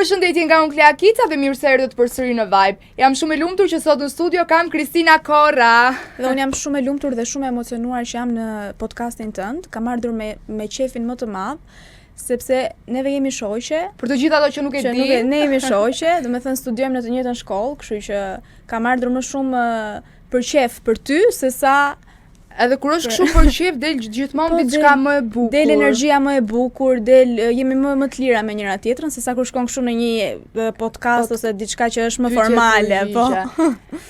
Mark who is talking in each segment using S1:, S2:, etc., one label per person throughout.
S1: Përshëndetje nga unë Klea Kica dhe mirë se erdhët përsëri në Vibe. Jam shumë e lumtur që sot në studio kam Kristina Korra.
S2: Dhe unë jam shumë e lumtur dhe shumë e emocionuar që jam në podcastin tënd. Kam ardhur me qefin më të madh, sepse neve jemi shoqe.
S1: Për të gjithë ato që nuk e di.
S2: Ne jemi shoqe, do të thënë studiojmë në të njëjtën shkollë, kështu që kam ardhur më shumë për qef për ty se sa.
S1: Edhe kur është kështu për qef del gjithmonë diçka më e bukur.
S2: Del energjia më e bukur, jemi më të lira me njëra tjetrën se sa kur shkon kështu në një podcast ose diçka që është më formale, po.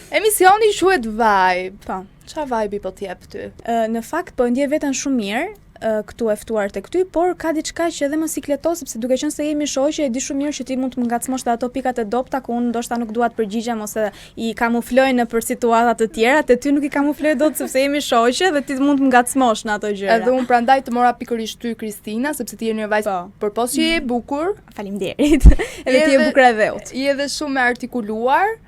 S1: Emisioni quhet Vibe.
S2: Po.
S1: Çfarë vibe po t'jep ty?
S2: Në fakt po ndjej veten shumë mirë. Këtu e ftuar tek ty, por ka diçka që edhe më sikletos, sepse duke qenë se jemi shoqe, e di shumë mirë që ti mund të më ngacmosh ato pikat e dobta ku unë ndoshta nuk dua të përgjigjem ose i kamufloj nëpër situata të tjera, te ty nuk i kamufloj dot sepse jemi shoqe dhe ti mund të më ngacmosh në ato gjëra.
S1: Edhe unë prandaj të mora pikërisht ty Kristina, sepse ti je një vajzë përpos që je e bukur.
S2: Faleminderit. Edhe ti je bukur edhe ut.
S1: Je edhe shumë e artikuluar.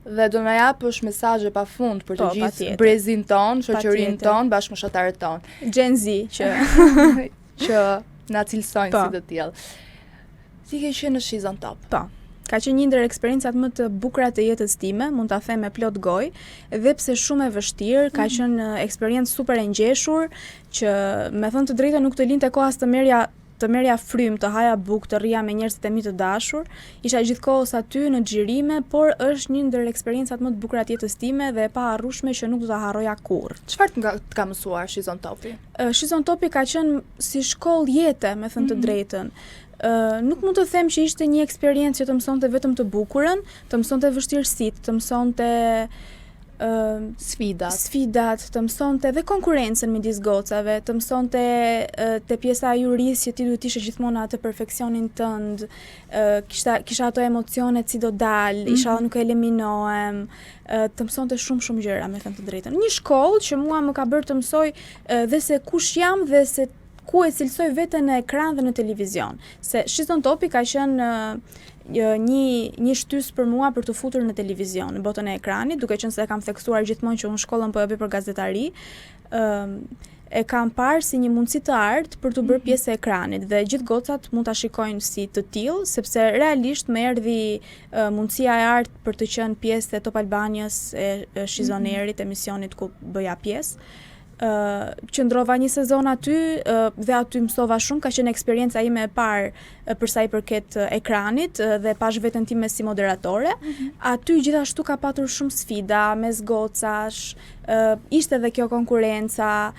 S1: Dhe do na japësh mesazhe pafund për të gjithë brezin ton, shoqërinë ton, bashkëmoshatarët ton.
S2: Gen Z
S1: që na cilësojnë si të tillë. Si ke qenë në She's on Top?
S2: Po. Ka qenë një ndër eksperiencat më të bukura të jetës time, mund ta them me plot gojë, edhe pse shumë e vështirë, ka qenë eksperiencë super e ngjeshur, që me thënë të drejtën nuk të linte koha as të merja frym, të haja bukë, të rria me njerëzit e mi të dashur. Isha gjithkohës aty në xhirime, por është një ndër eksperiencat më të bukura të jetës time dhe e paharrueshme që nuk do ta harroja kurrë.
S1: Çfarë të ka mësuar She's on Top?
S2: She's on Top ka qenë si shkollë jete, me thënë të drejtën. Nuk mund të them që ishte një eksperiencë që të mësonte vetëm të bukurën, të mësonte vështirësitë, të mësonte sfidat, të mësonte dhe konkurrencën midis gocave, të mësonte te pjesa e juris që ti duhet ishe gjithmonë atë perfeksionin tënd, kisha ato emocionet si do dal, inshallah nuk e eliminohem, të mësonte shumë gjëra, me thënë të drejtën. Një shkollë që mua më ka bërë të mësoj dhe se kush jam dhe se ku e cilësoj veten në ekran dhe në televizion. Se She's on Top ka qenë një shtys për mua për të futur në televizion, në botën e ekranit, duke qenë se kam theksuar gjithmonë që unë shkollën po e bëj për gazetari, e kam parë si një mundësi të artë për të bërë pjesë e ekranit dhe gjithë gocat mund ta shikojnë si të tillë, sepse realisht më erdhi mundësia e artë për të qenë pjesë e Top Albanias e She's on Airit, emisionit ku bëja pjesë. Qëndrova një sezon aty dhe aty mësova shumë, ka qenë eksperjenca ime e parë për sa i përket ekranit dhe pash veten time si moderatore. Aty gjithashtu ka patur shumë sfida mes gocash, ishte edhe kjo konkurrenca,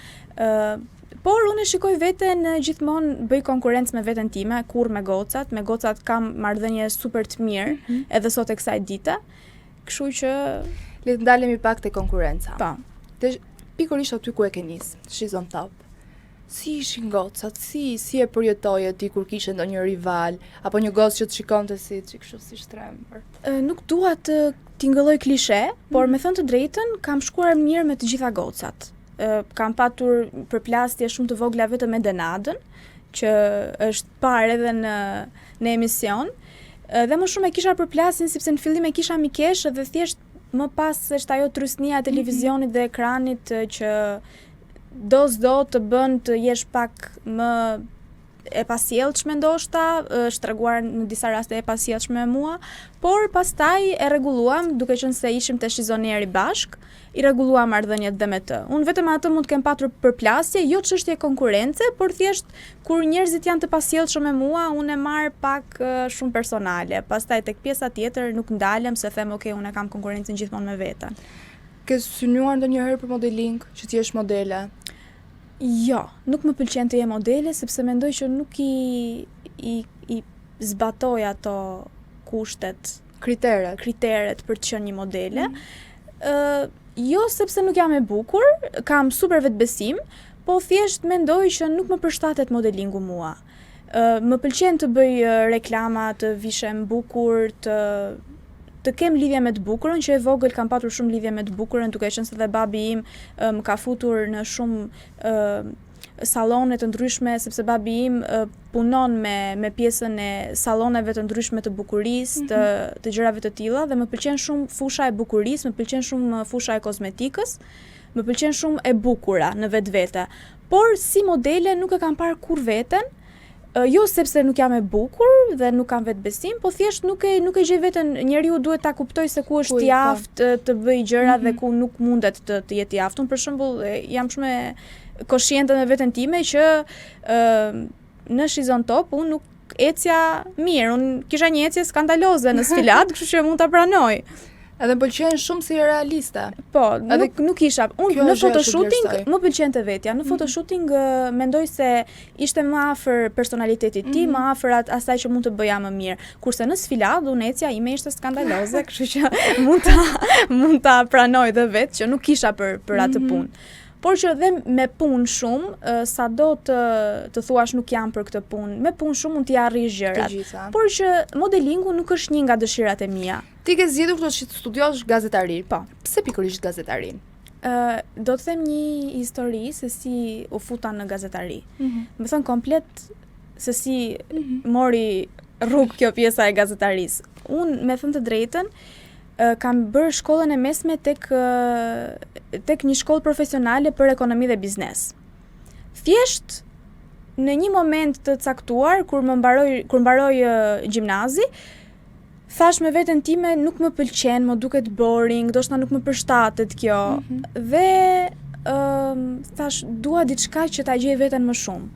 S2: por unë e shikoj veten gjithmonë bëj konkurrencë me veten time, kur me gocat kam marrëdhënie super të mirë, edhe sot e kësaj dite. Kështu që
S1: le të ndalemi pak te konkurrenca.
S2: Po.
S1: Pikërisht aty ku e ke nis, She's on Top. Si ishin gocat, si e përjetoje ti kur kishe ndonjë rival, apo një gocë që të shikonte si kështu si shtrembër?
S2: Nuk dua të tingëlloj klishe, por me thënë të drejtën, kam shkuar mirë me të gjitha gocat. Kam patur përplasje shumë të vogla vetëm me Denadën, që është parë edhe në emision, dhe më shumë e kisha përplasjen sepse në fillim e kisha mikesh dhe thjesht më pas është ajo trysnia e televizionit dhe ekranit që do të bën të jesh pak më e pasjellshme ndoshta, është treguar në disa raste e pasjellshme me mua, por pastaj e rregulluam duke qenë se ishim te She's on Air bashk, i rregulluam marrëdhëniet dhe me të. Unë vetëm atë mund të kem patur përplasje, jo çështje konkurrence, por thjesht kur njerëzit janë të pasjellshëm me mua, unë e marr pak shumë personale. Pastaj tek pjesa tjetër nuk ndalem se them okay, unë kam konkurrencën gjithmonë me veten.
S1: Ke synuar ndonjëherë për modeling, që ti jesh modele?
S2: Jo, nuk më pëlqen të jem modele sepse mendoj që nuk i zbatoj ato kushtet, kriteret për të qenë një modele. Jo sepse nuk jam e bukur, kam super vetbesim, po thjesht mendoj që nuk më përshtatet modelingu mua. Më pëlqen të bëj reklama, të vishem bukur, të kem lidhje me të bukurën, që e vogël kam patur shumë lidhje me të bukurën, duke qenë se dhe babi im më ka futur në shumë sallone të ndryshme, sepse babi im punon me pjesën e salloneve të ndryshme të bukurisë, të gjërave të tilla, dhe më pëlqen shumë fusha e bukurisë, më pëlqen shumë fusha e kozmetikës, më pëlqen shumë e bukura në vetvete. Por si modele nuk e kam parë kur veten, Jo sepse nuk jam e bukur dhe nuk kam vetë besim, po thjesht nuk e gjej veten, njeriu duhet ta kuptoj se ku është i aftë të bëj gjëra dhe ku nuk mundet të jetë i aftë. Unë për shembull jam shumë e konsciente me veten time që në Shizon Top unë nuk ecja mirë, unë kisha një ecje skandaloze në sfilat, kështu që mund ta pranoj.
S1: Edhe më pëlqen shumë si realiste.
S2: Po, nuk isha. Unë në photoshooting më pëlqente vetja. Në photoshooting mendoj se ishte më afër personalitetit tim, më afër asaj që mund të bëja më mirë. Kurse në sfilad unë ecja ime ishte skandaloze, kështu që mund ta pranoj dhe vetë që nuk isha për atë punë. Por që dhe me punë shumë, sa do të thuash nuk jam për këtë punë, me punë shumë mund t'i arrish gjërat. Por që modelingu nuk është një nga dëshirat e mia.
S1: Ti ke zgjedhur që të studiosh gazetari.
S2: Po.
S1: Pse pikërisht gazetarin?
S2: Do të them një histori se si u futa në gazetari. Më thon komplet se si mori rrugë kjo pjesa e gazetarisë. Unë, me thënë të drejtën, kam bërë shkollën e mesme tek një shkollë profesionale për ekonomi dhe biznes. Thjesht në një moment të caktuar kur mbaroj gjimnazi, thash me veten time nuk më pëlqen, më duket boring, ndoshta nuk më përshtatet kjo. Dhe thash dua diçka që ta gjej veten më shumë.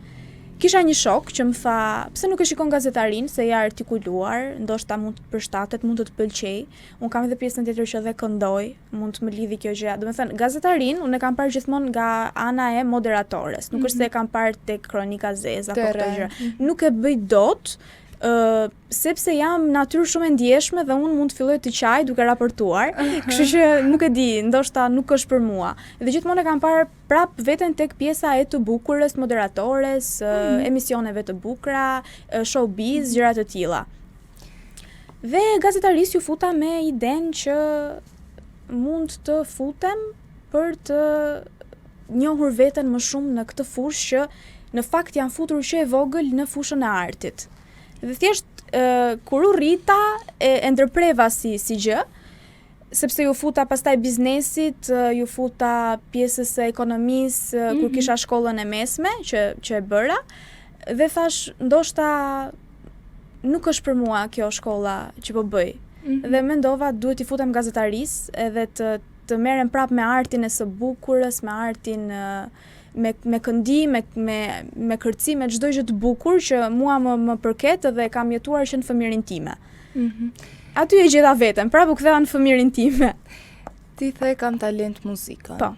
S2: Kisha një shok që më tha, pse nuk e shikon gazetarin, se ja artikuluar, ndoshta mund të përshtatet, mund të pëlqej. Unë kam edhe pjesën tjetër që dhe këndoj, mund të më lidhi kjo gjë. Do të thënë, gazetarin unë e kam parë gjithmonë nga ana e moderatores. Nuk është se e kam parë tek Kronika Zez apo këto gjëra. Nuk e bëj dot, sepse jam natyrë shumë e ndjeshme dhe unë mund të filloj të qaj duke raportuar, kështu që nuk e di, ndoshta nuk është për mua. Dhe gjithmonë e kam parë prap veten tek pjesa e të bukurës, moderatores, emisioneve të bukura, showbiz, gjëra të tilla. Dhe gazetaris ju futa me idenë që mund të futem për të njohur veten më shumë në këtë fushë që në fakt janë futur që e vogël në fushën e artit. Dhe thjesht kur u rrita e ndërpreva si gjë, sepse ju futa pastaj biznesit, ju futa pjesës së ekonomisë, kur kisha shkollën e mesme që e bëra, dhe thash ndoshta nuk është për mua kjo shkolla që po bëj. Dhe mendova duhet i futem gazetarisë edhe të merrem prap me artin e së bukurës, me artin me këndi, me kërci, me çdo gjë të bukur që mua më përket dhe kam jetuar që në fëmirin time. Aty e gjeta veten, prapë u ktheva në fëmirin time.
S1: Ti the kam talent muzikën.
S2: Po.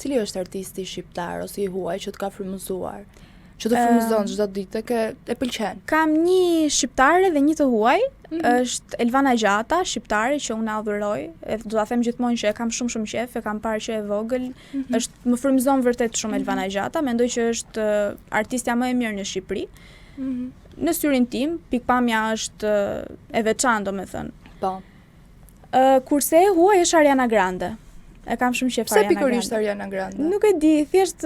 S1: Cili është artisti shqiptar ose i huaj që të ka frymëzuar? Që të frymëzon çdo ditë e pëlqen? Kam
S2: një shqiptare dhe një të huaj, është Elvana Gjata, shqiptare që unë adhuroj, do ta them gjithmonë që e kam shumë qef, e kam parë që e vogël, më frymëzon vërtet shumë Elvana Gjata, mendoj që është artistja më e mirë në Shqipëri. Në syrin tim, pikpamja është e veçantë, domethënë.
S1: Po.
S2: Kurse e huaj është Ariana Grande. E kam shumë qef Ariana Grande.
S1: Pse pikërisht Ariana Grande?
S2: Nuk e di, thjesht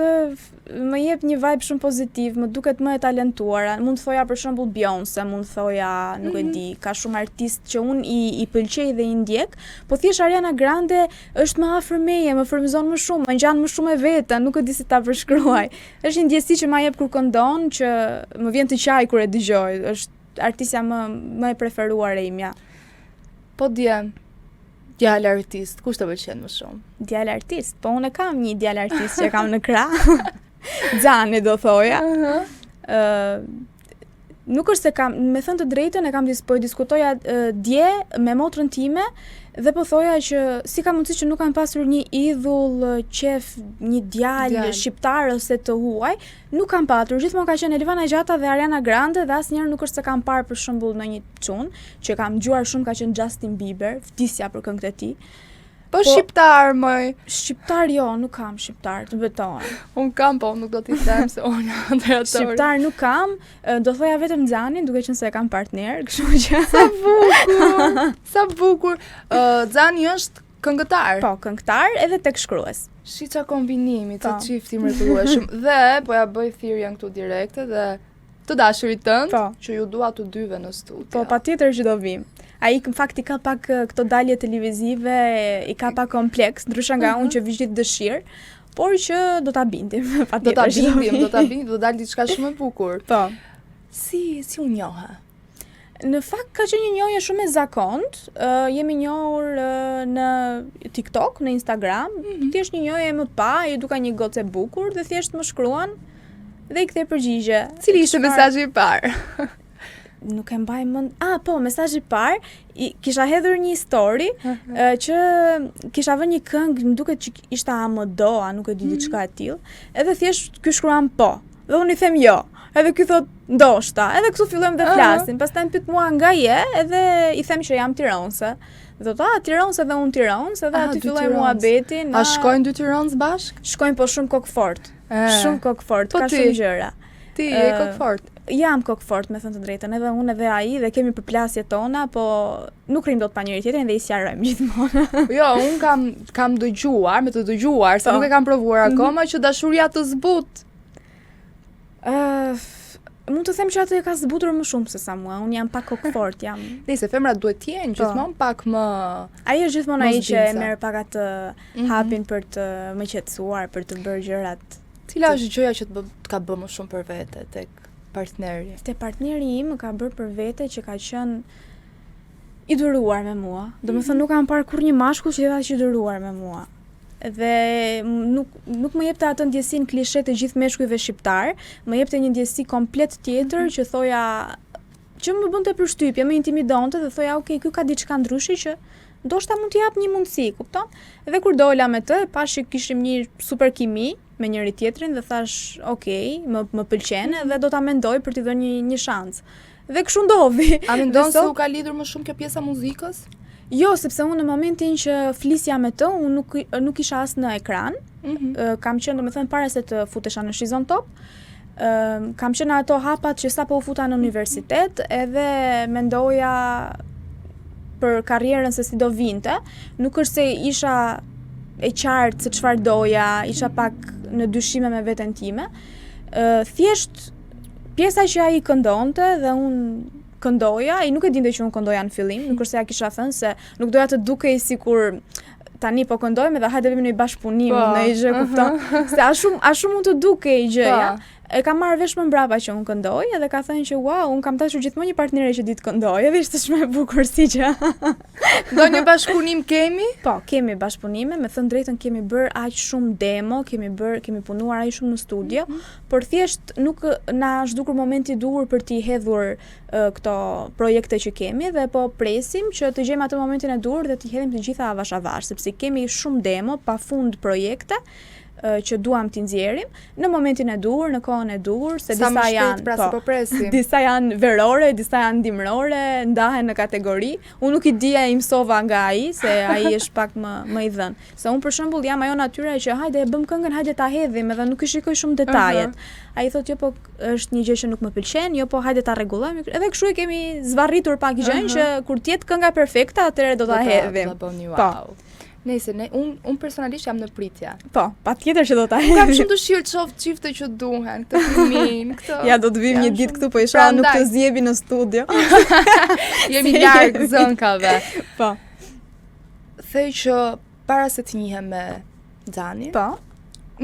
S2: më jep një vibe shumë pozitiv, më duket më e talentuar. Mund të thoja për shembull Beyoncé, mund të thoja, nuk e di, ka shumë artistë që unë i pëlqej dhe i ndjek, po thjesht Ariana Grande është më afër meje, më frymëzon më shumë, më ngjan më shumë e veta, nuk e di si ta përshkruaj. Është një ndjesi që ma jep kur këndon, që më vjen të qaj kur e dëgjoj. Është artistja më e preferuar e imja.
S1: Po djalë artist, kush të pëlqen më shumë?
S2: Djalë artist, po unë kam një djalë artist që kam në krah. Xhani do thoja. Nuk është se kam, me thënë të drejtën, po diskutoja dje me motrën time dhe po thoja që si ka mundësi që nuk kam pasur një idhull, qef, një djalë shqiptar ose të huaj, nuk kam patur. Gjithmonë ka qenë Elvana Gjata dhe Ariana Grande dhe asnjëherë nuk është se kam parë për shembull në një çun që kam dëgjuar shumë ka qenë Justin Bieber, vdisja për këngët e tij.
S1: Po shqiptar, moj.
S2: Shqiptar jo, nuk kam shqiptar, të betoj.
S1: Unë kam, po nuk do t'i them se unë moderator.
S2: Shqiptar nuk kam, do thoja vetëm Xhanin, duke qenë se e kam partner, kështu që.
S1: Sa bukur. Sa bukur. Xhani është këngëtar.
S2: Po, këngëtar edhe tek shkrues.
S1: Shi qa kombinimi të çifti mrekullueshëm. Dhe po ja bëj thirrjen këtu direkte dhe të dashurit tënd, që ju dua të dyve në studio.
S2: Po, patjetër që do vim. Ai në fakt i ka pak këto dalje televizive, i ka pak kompleks, ndryshe nga unë që vi gjithë dëshirë, por që do ta bindim.
S1: Do ta bindim, do dalë diçka shumë e bukur.
S2: Po.
S1: Si u njohë?
S2: Në fakt ka qenë një njohje shumë e zakont. Jemi njohur në TikTok, në Instagram. Thjesht një njohje më pa, ju duka një gocë e bukur dhe thjesht më shkruan dhe I kthej përgjigje.
S1: Cili ishte mesazhi I parë?
S2: Nuk e mbaj mend. Po, mesazhi I parë, kisha hedhur një story që kisha vënë një këngë, më duket që ishte Amodoa, nuk e di diçka e tillë. Edhe thjesht ky shkruan po. Dhe unë I them jo. Edhe ky thot ndoshta. Edhe kështu fillojmë dhe flasim. Pastaj më pyet mua nga je, edhe I them që jam tiranëse. Dhe thot, tiranëse dhe unë tiranës, edhe aty filloi muhabetin.
S1: A shkojnë dy tiranës bashk?
S2: Shkojnë po shumë kokfort. Shumë kokfort, ka shumë gjëra.
S1: Ti je kokfort.
S2: Jam kokfort, me thënë të drejtën, edhe unë edhe ai dhe kemi përplasjet tona, po nuk rrim dot pa njëri tjetrin dhe I sqarojmë gjithmonë.
S1: Jo, unë kam dëgjuar, me të dëgjuar, se nuk e kam provuar akoma që dashuria të zbut.
S2: Mund të them që atë ka zbutur më shumë se sa mua. Unë jam pak kokfort, jam.
S1: Nëse femrat duhet të jenë gjithmonë pak më.
S2: Ai është gjithmonë ai që e merr pak atë hapin për të më qetësuar, për të bërë gjërat.
S1: Cila është gjëja që të ka bërë më shumë për vete tek partneri?
S2: Te partneri im më ka bërë për vete që ka qenë I duruar me mua. Domethënë nuk kam parë kurrë një mashkull që I duruar me mua. Dhe nuk më jepte atë ndjesinë klishe të gjithë meshkujve shqiptar, më jepte një ndjesi komplet tjetër që thoja që më bënte përshtypje, më intimidonte dhe thoja okay, ky ka diçka ndryshe që ndoshta mund t'i jap një mundësi, kupton? Dhe kur dola me të, pashi kishim një super kimi me njëri tjetrin dhe thash, okay, më pëlqen dhe do ta mendoj për t'i dhënë një shans. Dhe kështu ndodhi.
S1: A mendon se u ka lidhur më shumë kjo pjesa muzikës?
S2: Jo, sepse unë në momentin që flisja me të, unë nuk isha as në ekran. Kam qenë, domethënë, para se të futesha në Shizon Top. Kam qenë ato hapat që sapo u futa në universitet, edhe mendoja për karrierën se si do vinte. Nuk është se isha e qartë se çfarë doja, isha pak në dyshime me veten time. Thjesht pjesa që ai këndonte dhe unë këndoja, ai nuk e dinte që unë këndoja në fillim, nuk është se ja kisha thënë se nuk doja të dukej sikur tani po këndojmë dhe hajde vëmë në bashkëpunim në një gjë, kupton? Se a shumë mund të dukej gjëja. E kam marrë vesh më mbrapa që unë këndoj edhe ka thënë që wow, unë kam dashur gjithmonë një partnere që di të këndoj, edhe ishte shumë e bukur si gjë.
S1: Do një bashkëpunim kemi?
S2: Po, kemi bashkëpunime, me thënë drejtën kemi bërë aq shumë demo, kemi punuar aq shumë në studio, por thjesht nuk na është dukur momenti I duhur për t'i hedhur këto projekte që kemi dhe po presim që të gjejmë atë momentin e duhur dhe t'i hedhim të gjitha avash avash, sepse kemi shumë demo, pafund projekte që duam t'i nxjerrim në momentin e duhur, në kohën e duhur, se disa janë, disa janë verore, disa janë dimrore, ndahen në kategori. Unë nuk I dija I mësova nga ai, se ai është pak më I dhënë. Se unë për shembull jam ajo natyra që hajde e bëm këngën, hajde ta hedhim, edhe nuk I shikoj shumë detajet. Ai thotë jo po është një gjë që nuk më pëlqen, jo po hajde ta rregullojmë. Edhe kështu I kemi zvarritur pak gjën që kur të jetë kënga perfekte, atëherë do ta hedhim.
S1: Po. Nëse unë personalisht jam në pritje.
S2: Po, patjetër që do ta
S1: hedhim. Kam shumë dëshirë të shoh çifte që duhen, këtë fëmin, këtë.
S2: Ja do të vim një ditë këtu, po isha nuk të zjebi në studio.
S1: Jemi larg zënkave.
S2: Po.
S1: Thej që para se të njihem me Xhanin.
S2: Po.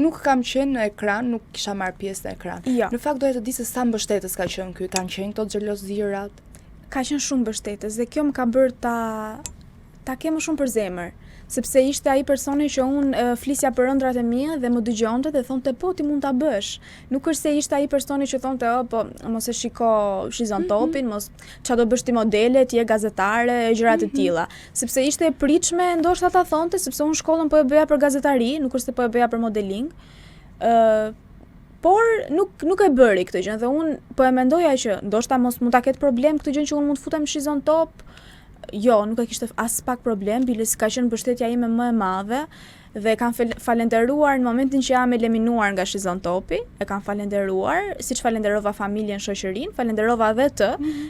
S1: Nuk kam qenë në ekran, nuk kisha marrë pjesë në ekran.
S2: Jo.
S1: Në fakt doja të di se sa mbështetës ka qenë ky, kanë qenë këto xhelozirat.
S2: Ka qenë shumë mbështetës dhe kjo më ka bërë ta kem më shumë për zemër. Sepse ishte ai personi që unë flisja për ëndrat e mia dhe më dëgjonte dhe thonte po ti mund ta bësh. Nuk është se ishte ai personi që thonte po mos e shiko Shizon Topin, mos çfarë do bësh ti modele, ti je gazetare, gjëra të tilla. Sepse ishte e pritshme ndoshta ta thonte sepse unë shkollën po e bëja për gazetari, nuk është se po e bëja për modeling. Por nuk e bëri këtë gjë dhe unë po e mendoja që ndoshta mos mund ta ketë problem këtë gjë që unë mund të futem në Shizon Top. Jo, nuk e kishte as pak problem, biles ka qenë mbështetja ime më e madhe dhe kam falenderuar në momentin që jam eliminuar nga Shizon Topi, e kam falenderuar, siç falenderova familjen, shoqërinë, falenderova edhe të,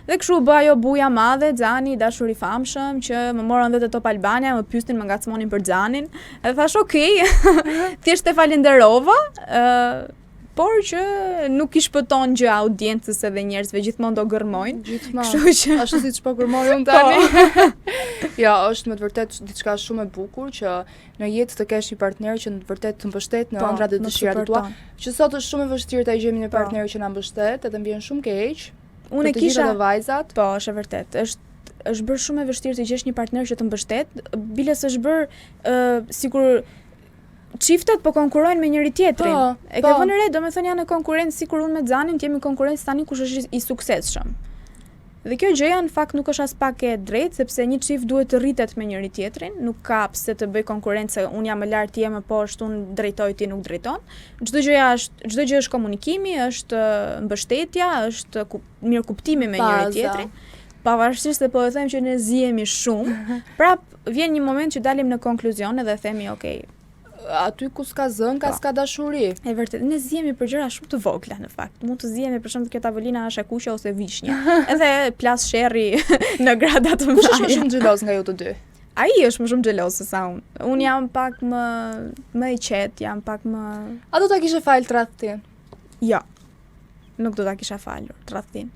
S2: dhe kështu bë ajo buja madhe, Xhani, dashur I famshëm, që më morën dhe te Top Albania, më pyesnin, më ngacmonin për Xhanin, e thash okay, thjesht e falenderova, por që nuk I shpëton gjë audiencës edhe njerëzve, gjithmonë do gërmojnë.
S1: Gjithmonë.
S2: Kështu që
S1: ashtu siç po gërmoj unë tani. Jo, është me të vërtetë diçka shumë e bukur që në jetë të kesh një partner që në të vërtetë të mbështet në ëndrat dhe dëshirat tua. Që sot është shumë e vështirë ta gjejmë një partner që na mbështet, edhe më vjen shumë keq.
S2: unë
S1: Për të gjitha të vajzat?
S2: Po, është e vërtet. Është bërë shumë e vështirë të gjesh një partner që të mbështet, biles është bërë sikur çiftet po konkurrojnë me njëri tjetrin. E ke vënë re, domethënë janë në konkurrencë sikur unë me Xhanin, jemi konkurrencë tani kush është i suksesshëm. Dhe kjo gjëja në fakt nuk është as pak e drejtë, sepse një çift duhet të rritet me njëri tjetrin, nuk ka pse të bëj konkurrencë, unë jam më lart, ti je më poshtë, unë drejtoj, ti nuk drejton. Çdo gjë është komunikimi, është mbështetja, është mirëkuptimi me njëri tjetrin. Pavarësisht se po e them që ne zihemi shumë, prap vjen një moment që dalim në konkluzione dhe themi, okay,
S1: aty ku s'ka zën, s'ka dashuri.
S2: E vërtet, ne zihemi për gjëra shumë të vogla në fakt. Mund të zihemi për shembull kjo tavolina është e kuqe ose vishnje. Edhe plas sherri në grada të mëdha.
S1: Kush është më shumë xheloz nga ju të dy?
S2: Ai është më shumë xheloz se sa unë. Unë jam pak më i qetë, jam pak më.
S1: A do ta kishe fal tradhtin?
S2: Jo. Nuk do ta kisha falur tradhtin.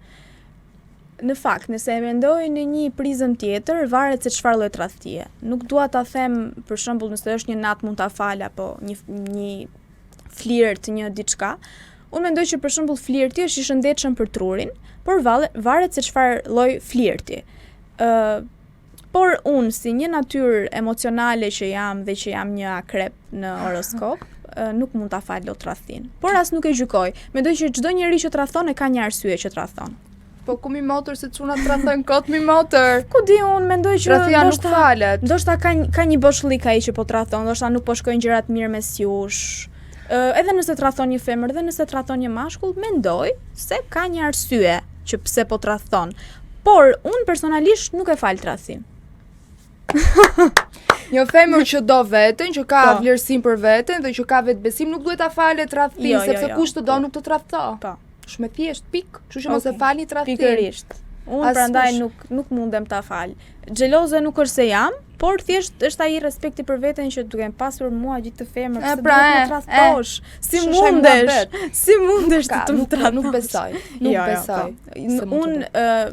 S2: Në fakt, nëse e mendoj në një prizëm tjetër, varet se çfarë lloj tradhtie. Nuk dua ta them, për shembull, nëse është një natë mund ta fal apo një flirt, një diçka. Unë mendoj që për shembull flirti është i shëndetshëm për trurin, por varet se çfarë lloj flirti. Por unë si një natyrë emocionale që jam dhe që jam një akrep në horoskop, nuk mund ta fal dot tradhtin. Por as nuk e gjykoj. Mendoj që çdo njeri që tradhton e ka një arsye që tradhton.
S1: Po ku mi motor se çuna tradhtojnë kot mi motor.
S2: Ku di unë mendoj që
S1: tradhtia nuk falet.
S2: Ndoshta ka një boshllик ai që po tradhton, ndoshta nuk po shkojnë gjërat mirë mes jush. Edhe nëse tradhton një femër dhe nëse tradhton një mashkull, mendoj se ka një arsye që pse po tradhton. Por unë personalisht nuk e fal tradhtin.
S1: Një femër që do veten, që ka vlerësim për veten dhe që ka vetbesim, nuk duhet ta falet tradhtin, sepse kush të do nuk të tradhto.
S2: Po.
S1: Shumë thjesht, pik. Kështu që mos e falni tradhtin.
S2: Pikërisht. Unë prandaj nuk mundem ta fal. Xheloze nuk është se jam, por thjesht është ai respekti për veten që duke pasur mua gjithë të femër, pse duhet të tradhtosh? Si mundesh të më tradhtosh?
S1: Nuk besoj. Nuk besoj.
S2: Unë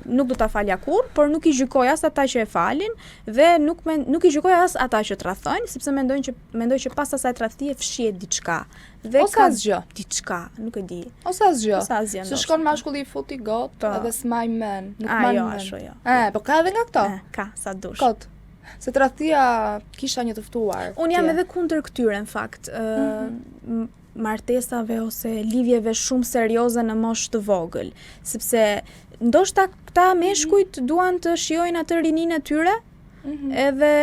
S2: nuk do ta falja kurrë, por nuk i gjykoj as ata që e falin dhe nuk i gjykoj as ata që tradhtojnë, sepse mendoj që pas asaj tradhtie fshihet diçka. Dhe
S1: ose asgjë.
S2: Diçka, nuk e di.
S1: Ose asgjë. Se shkon mashkulli i futi got, edhe s'maj men, nuk man men.
S2: Ashtu jo.
S1: Po ka edhe nga këto?
S2: Ka, sa dush.
S1: Kot. Se tradhtia kisha një të ftuar.
S2: Unë jam edhe kundër këtyre në fakt. Martesave ose lidhjeve shumë serioze në moshë të vogël, sepse ndoshta këta meshkujt duan të shijojnë atë rininë e tyre, edhe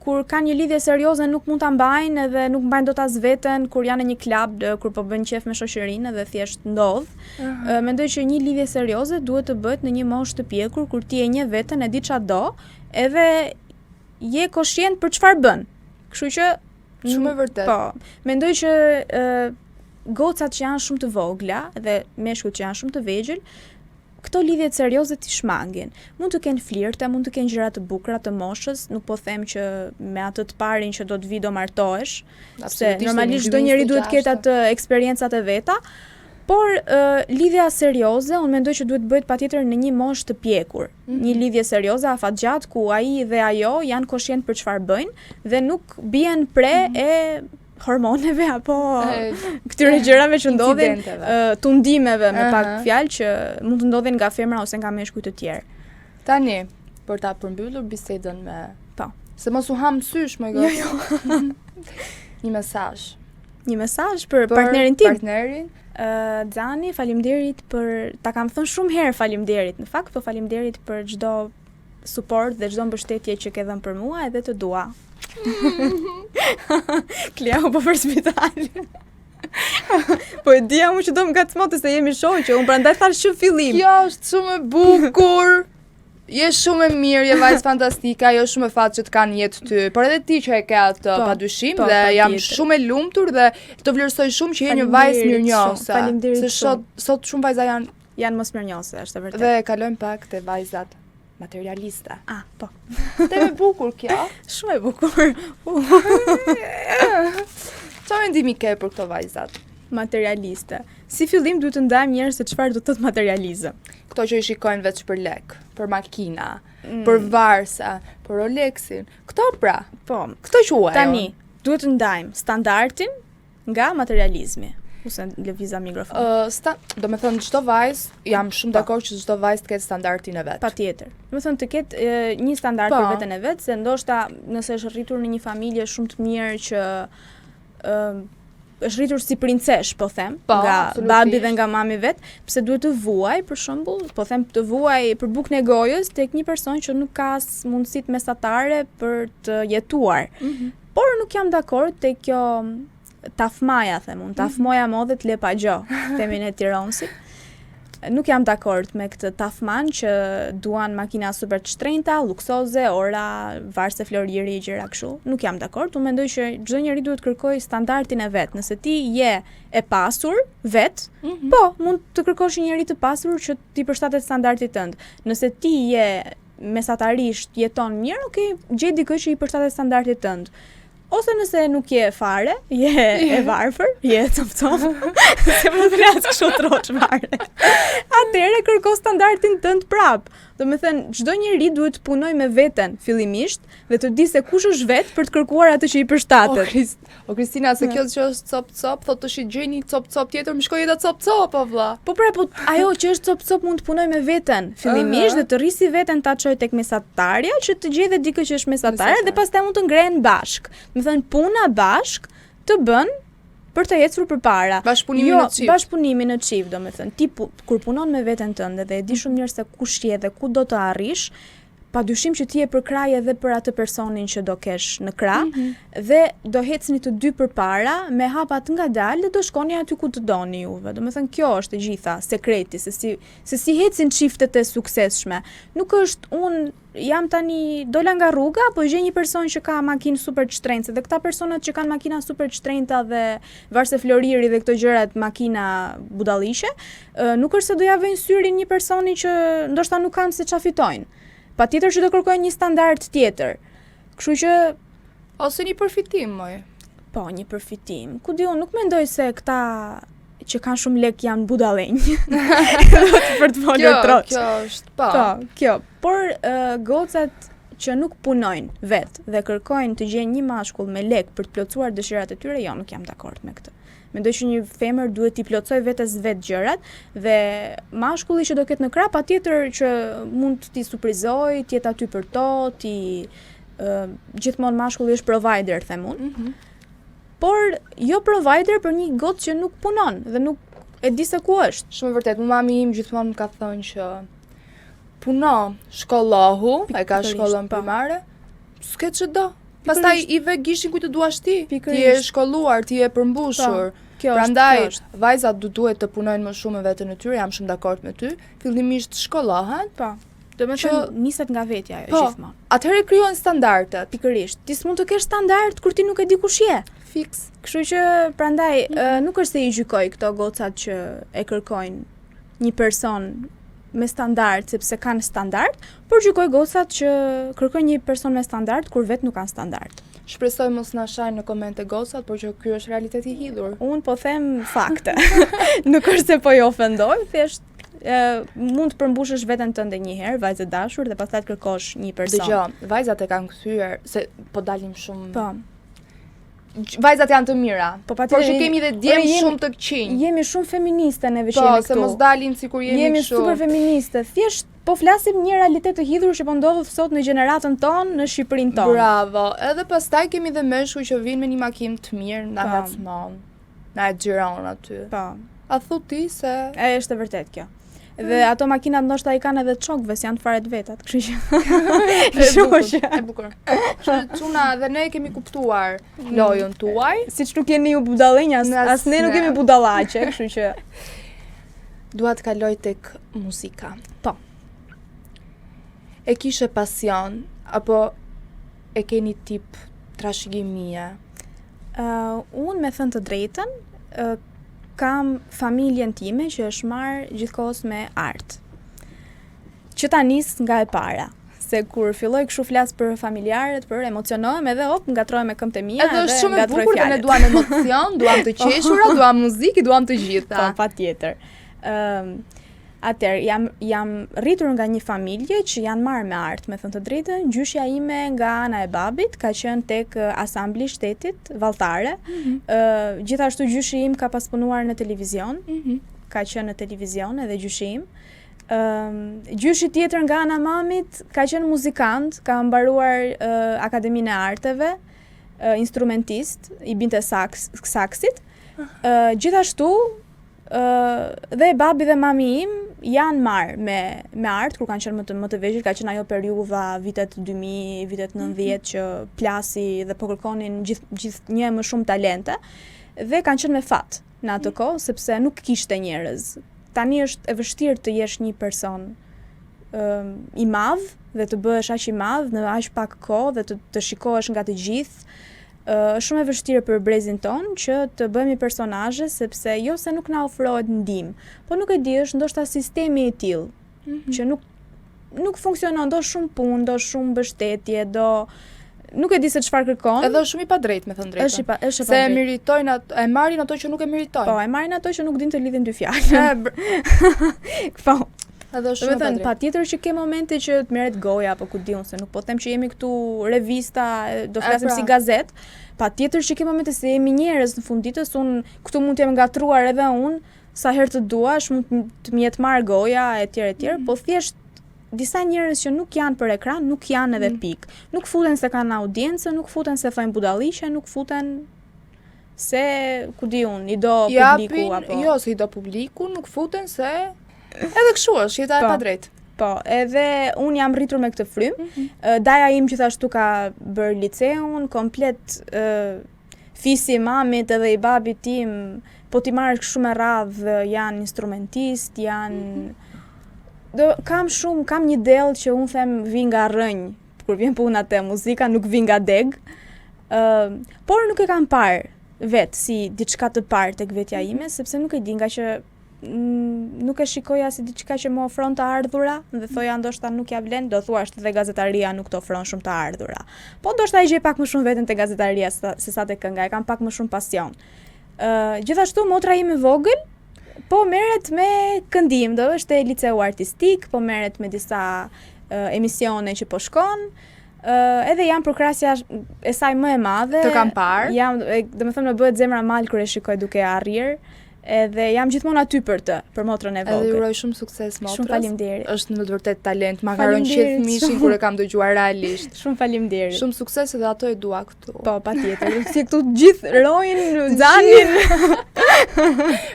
S2: kur kanë një lidhje serioze nuk mund ta mbajnë edhe nuk mbajnë dot as veten kur janë në një klub, kur po bëjnë qef me shoqërinë dhe thjesht ndodh. Mendoj që një lidhje serioze duhet të bëhet në një moshë të pjekur kur ti e njeh veten, e di çfarë do, edhe je koshient për çfarë bën. Kështu që
S1: shumë e vërtet.
S2: Po, mendoj që gocat që janë shumë të vogla dhe meshkujt që janë shumë të vegjël, këto lidhjet serioze t'i shmangin. Mund të kenë flirte, mund të kenë gjëra të bukura të moshës, nuk po them që me atë të parin që do të vi do martohesh, se normalisht çdo njeri duhet të ketë atë eksperiencat e veta, por lidhja serioze, unë mendoj që duhet bëhet patjetër në një moshë të pjekur. Një lidhje serioze afatgjat ku ai dhe ajo janë koshient për çfarë bëjnë dhe nuk bien pre e hormoneve apo këtyre gjërave që ndodhin, tundimeve me pak fjalë që mund të ndodhin nga femra ose nga meshkujt të tjerë.
S1: Tani, për ta përmbyllur bisedën me se mos u ham sysh më gotë.
S2: Jo.
S1: Një mesazh.
S2: Një mesazh për partnerin tim.
S1: Partnerin.
S2: Xhani, faleminderit për ta kam thënë shumë herë faleminderit. Në fakt, po faleminderit për çdo suport dhe çdo mbështetje që ke dhënë për mua edhe të dua. Kleu po për spital. Po e dija mu që do më gacmote se jemi shoqe, unë prandaj thash që fillim.
S1: Kjo është shumë e bukur. Je shumë e mirë, je vajzë fantastike, ajo shumë e fat që të kanë jetë ty, por edhe ti që e ke atë padyshim dhe jam shumë e lumtur dhe të vlerësoj shumë që je një vajzë mirënjohëse.
S2: Faleminderit.
S1: Se sot shumë vajza
S2: janë mos mirënjohëse, është e vërtetë.
S1: Dhe kalojmë pak te vajzat materialiste.
S2: Po.
S1: Te e bukur kjo.
S2: Shumë e bukur.
S1: Çfarë mendimi ke për këto vajzat?
S2: Materialiste. Si fillim duhet të ndajmë njerëz se çfarë do të thotë materializëm.
S1: Këto që i shikojnë veç për lek, për makina, për varsa, për Rolexin. Këto pra.
S2: Po.
S1: Këto quajnë.
S2: Tani duhet të ndajmë standardin nga materializmi. ose lëviza mikrofon.
S1: Do me thënë çdo vajzë, jam shumë dakord që çdo vajzë të ketë standardin e vet.
S2: Patjetër. Do me thënë të ketë një standard për veten e vet, se ndoshta nëse është rritur në një familje shumë të mirë që është rritur si princesh, po them, nga babi dhe nga mami vet, pse duhet të vuaj, për shembull, po them të vuaj për bukën e gojës tek një person që nuk ka mundësitë mesatare për të jetuar. Por nuk jam dakord te kjo tafmaja, themun, tafmoja modhet le pa gjo, themin e Tiranësit. Nuk jam dakord me këtë tafman që duan makina super të shtrenjta, luksoze, ora, varse floriri, gjëra kështu. Nuk jam dakord. Unë mendoj që çdo njeri duhet kërkoj standardin e vet. Nëse ti je e pasur vet, po, mund të kërkosh një njeri të pasur që ti përshtatet standardit tënd. Nëse ti je mesatarisht jeton mirë, okay, gjej dikë që i përshtatet standardit tënd. Ose nëse nuk je fare, je e varfër, je cop-cop, se më të flasë kështu troç fare. Atëherë kërko standardin tënd prap. Do me thënë, çdo njeri duhet të punoj me veten fillimisht dhe të di se kush është vet për të kërkuar atë që i përshtatet.
S1: O Kristina, se kjo që është cop-cop, thotë të shi gjeni cop-cop tjetër, më shkoj edhe cop-cop, o vlla.
S2: Po ajo që është cop-cop mund të punoj me veten fillimisht dhe të rrisi veten ta çojë tek mesatarja që të gjejë dikë që është mesatarja dhe pastaj mund të ngren bashk. Do thënë puna bashk të bën për të ecur përpara.
S1: Bashkëpunimi në çift.
S2: Bashkëpunimi në çift, domethënë ti kur punon me veten tënde dhe e di shumë mirë se kush je dhe ku do të arrish, padyshim që ti je për kraj edhe për atë personin që do kesh në krah dhe do ecni të dy përpara me hapa të ngadalë dhe do shkoni aty ku të doni juve. Domethënë kjo është e gjitha sekreti se si ecin çiftet e suksesshme. Nuk është unë jam tani dola nga rruga, po gjej një person që ka makinë super të shtrenjtë dhe këta personat që kanë makina super të shtrenjta dhe varse floriri dhe këto gjërat makina budallishe, nuk është se do ja vënë syrin një personi që ndoshta nuk kanë se çfarë fitojnë. Patjetër që do kërkojnë një standard tjetër. Kështu që
S1: ose një përfitim, moj.
S2: Po, një përfitim. Ku di unë, nuk mendoj se këta që kanë shumë lek janë budallenj. Për të folur troç.
S1: Kjo është, po.
S2: Kjo. Por gocat që nuk punojnë vet dhe kërkojnë të gjejnë një mashkull me lek për të plotësuar dëshirat e tyre, jo, nuk jam dakord me këtë. Mendoj që një femër duhet t'i plotësoj vetes vet gjërat dhe mashkulli që do ketë në krah patjetër që mund t'i surprizoj, të jetë aty për to, gjithmonë mashkulli është provider, them unë. Por jo provider për një gotë që nuk punon dhe nuk e di se ku është.
S1: Shumë e vërtet, mami im gjithmonë më ka thënë që puno, shkollohu, e ka shkollën primare, s'ke çdo. Pastaj i ve gishin ku të duash ti. Ti je shkolluar, ti je përmbushur. Prandaj vajzat duhet të punojnë më shumë me veten e tyre, jam shumë dakord me ty. Fillimisht shkollohen,
S2: po. Domethënë niset nga vetja ajo gjithmonë.
S1: Atëherë krijojnë standarde.
S2: Pikërisht. Ti s'mund të kesh standard kur ti nuk e di kush je.
S1: Fiks.
S2: Kështu që prandaj nuk është se i gjykoj këto gocat që e kërkojnë një person me standard sepse kanë standard, por gjykoj gocat që kërkojnë një person me standard kur vetë nuk kanë standard.
S1: Shpresoj mos na shajnë në komente gocat, por që ky është realiteti i hidhur.
S2: Unë po them fakte. Nuk është se po i ofendoj, thjesht mund të përmbushësh veten tënde një herë, vajzë dashur, dhe pastaj të kërkosh një person.
S1: Dgjoj, vajzat e kanë kthyer se po dalim shumë.
S2: Po.
S1: Vajzat janë të mira, por që kemi dhe djem shumë të këqinj.
S2: Jemi shumë feministe neve që jemi këtu.
S1: Po, se mos dalim sikur jemi
S2: kështu. Jemi super feministe. Thjesht po flasim një realitet të hidhur që po ndodhet sot në gjeneratën tonë, në Shqipërinë tonë.
S1: Bravo. Edhe pastaj kemi dhe meshkuj që vinë me një makinë të mirë, na ngacmon. Na e xhiron aty.
S2: Po.
S1: A thu ti se
S2: është e vërtet kjo. Dhe ato makinat ndoshta i kanë edhe çokëve, janë të fare të vetat, kështu që.
S1: E bukur. Çuna, dhe ne kemi kuptuar lojën tuaj,
S2: siç nuk jeni ju budallenj, as ne nuk jemi budallaqe, kështu që
S1: dua të kaloj tek muzika.
S2: Po.
S1: E kishe pasion apo e keni tip trashëgimie?
S2: Unë me thënë të drejtën, kam familjen time që është marrë gjithkohës me art. Që ta nis nga e para. Se kur filloj kështu flas për familjarët, për emocionohem edhe ngatrohem me këmbët e mia
S1: edhe është shumë e bukur dhe ne duam emocion, duam të qeshura, duam muzikë, duam të gjitha.
S2: Po, patjetër. Atëherë jam rritur nga një familje që janë marrë me artë, me thënë të drejtën. Gjyshja ime nga ana e babit ka qenë tek asambli i shtetit valltare. Gjithashtu gjyshi im ka pas punuar në televizion. Ka qenë në televizion edhe gjyshi im. Gjyshi tjetër nga ana mamit ka qenë muzikant, ka mbaruar Akademinë e Arteve, instrumentist, i binte saksit. Gjithashtu dhe babi dhe mami im janë marrë me artë kur kanë qenë më të vegjël, ka qenë ajo periudha vitet 2000, vitet 90 që plasi dhe po kërkonin gjithnjë më shumë talente dhe kanë qenë me fat në atë kohë sepse nuk kishte njerëz. Tani është e vështirë të jesh një person i madh dhe të bëhesh aq i madh në aq pak kohë dhe të shikohesh nga të gjithë. Është shumë e vështirë për brezin ton që të bëhemi personazhe sepse jo se nuk na ofrohet ndihmë, po nuk e di, është ndoshta sistemi i tillë që nuk funksionon, do shumë punë, do shumë mbështetje, nuk e di se çfarë kërkon.
S1: Edhe është shumë i padrejtë, me thënë drejtën.
S2: Është
S1: se meritojnë e marrin ato që nuk e meritojnë.
S2: Po, e marrin ato që nuk din të lidhin dy fjalë. Po.
S1: Edhe shumë
S2: thënë, patjetër që ke momente që të merret goja apo ku diun se nuk po them që jemi këtu revista, do flasim si gazet. Patjetër që ke momente se jemi njerëz në fund ditës, unë këtu mund të jem gatruar edhe unë sa herë të duash, mund të më jetë marr goja etj, po thjesht disa njerëz që nuk janë për ekran, nuk janë edhe pik. Nuk futen se kanë audiencë, nuk futen se thojnë budalliqe, nuk futen se ku diun, i do publiku apo.
S1: Jo, se i do publiku, nuk futen se edhe kështu është, jeta e padrejtë.
S2: Po, edhe unë jam rritur me këtë frym. Daja im gjithashtu ka bërë liceun, komplet fisi i mamit edhe i babit tim, po ti marrësh shumë me radhë, janë instrumentist, kam një dellë që unë them vi nga rënj, kur vjen puna te muzika, nuk vi nga deg. Por nuk e kam parë vetë si diçka të parë tek vetja ime, sepse nuk e di, nga që nuk e shikoja si diçka që më ofron të ardhura dhe thoja ndoshta nuk ja vlen, do thuash dhe gazetaria nuk të ofron shumë të ardhura. Po ndoshta e gjej pak më shumë veten te gazetaria se sa te kënga, e kam pak më shumë pasion. Gjithashtu motra ime vogël po merret me këndim, do është e liceu artistik, po merret me disa emisione që po shkon. Edhe jam prokrasja e saj më e madhe.
S1: Të kam parë.
S2: Domethënë më bëhet zemra mal kur e shikoj duke arrir. Edhe jam gjithmonë aty për motrën e vogël.
S1: Edhe uroj shumë sukses motrës.
S2: Shumë faleminderit.
S1: Është në të vërtet talent, ma ka rënë qejf mishin kur e kam dëgjuar realisht.
S2: Shumë faleminderit.
S1: Shumë sukses edhe ato e dua këtu.
S2: Po, patjetër. Si këtu gjithë rojin, Xhanin.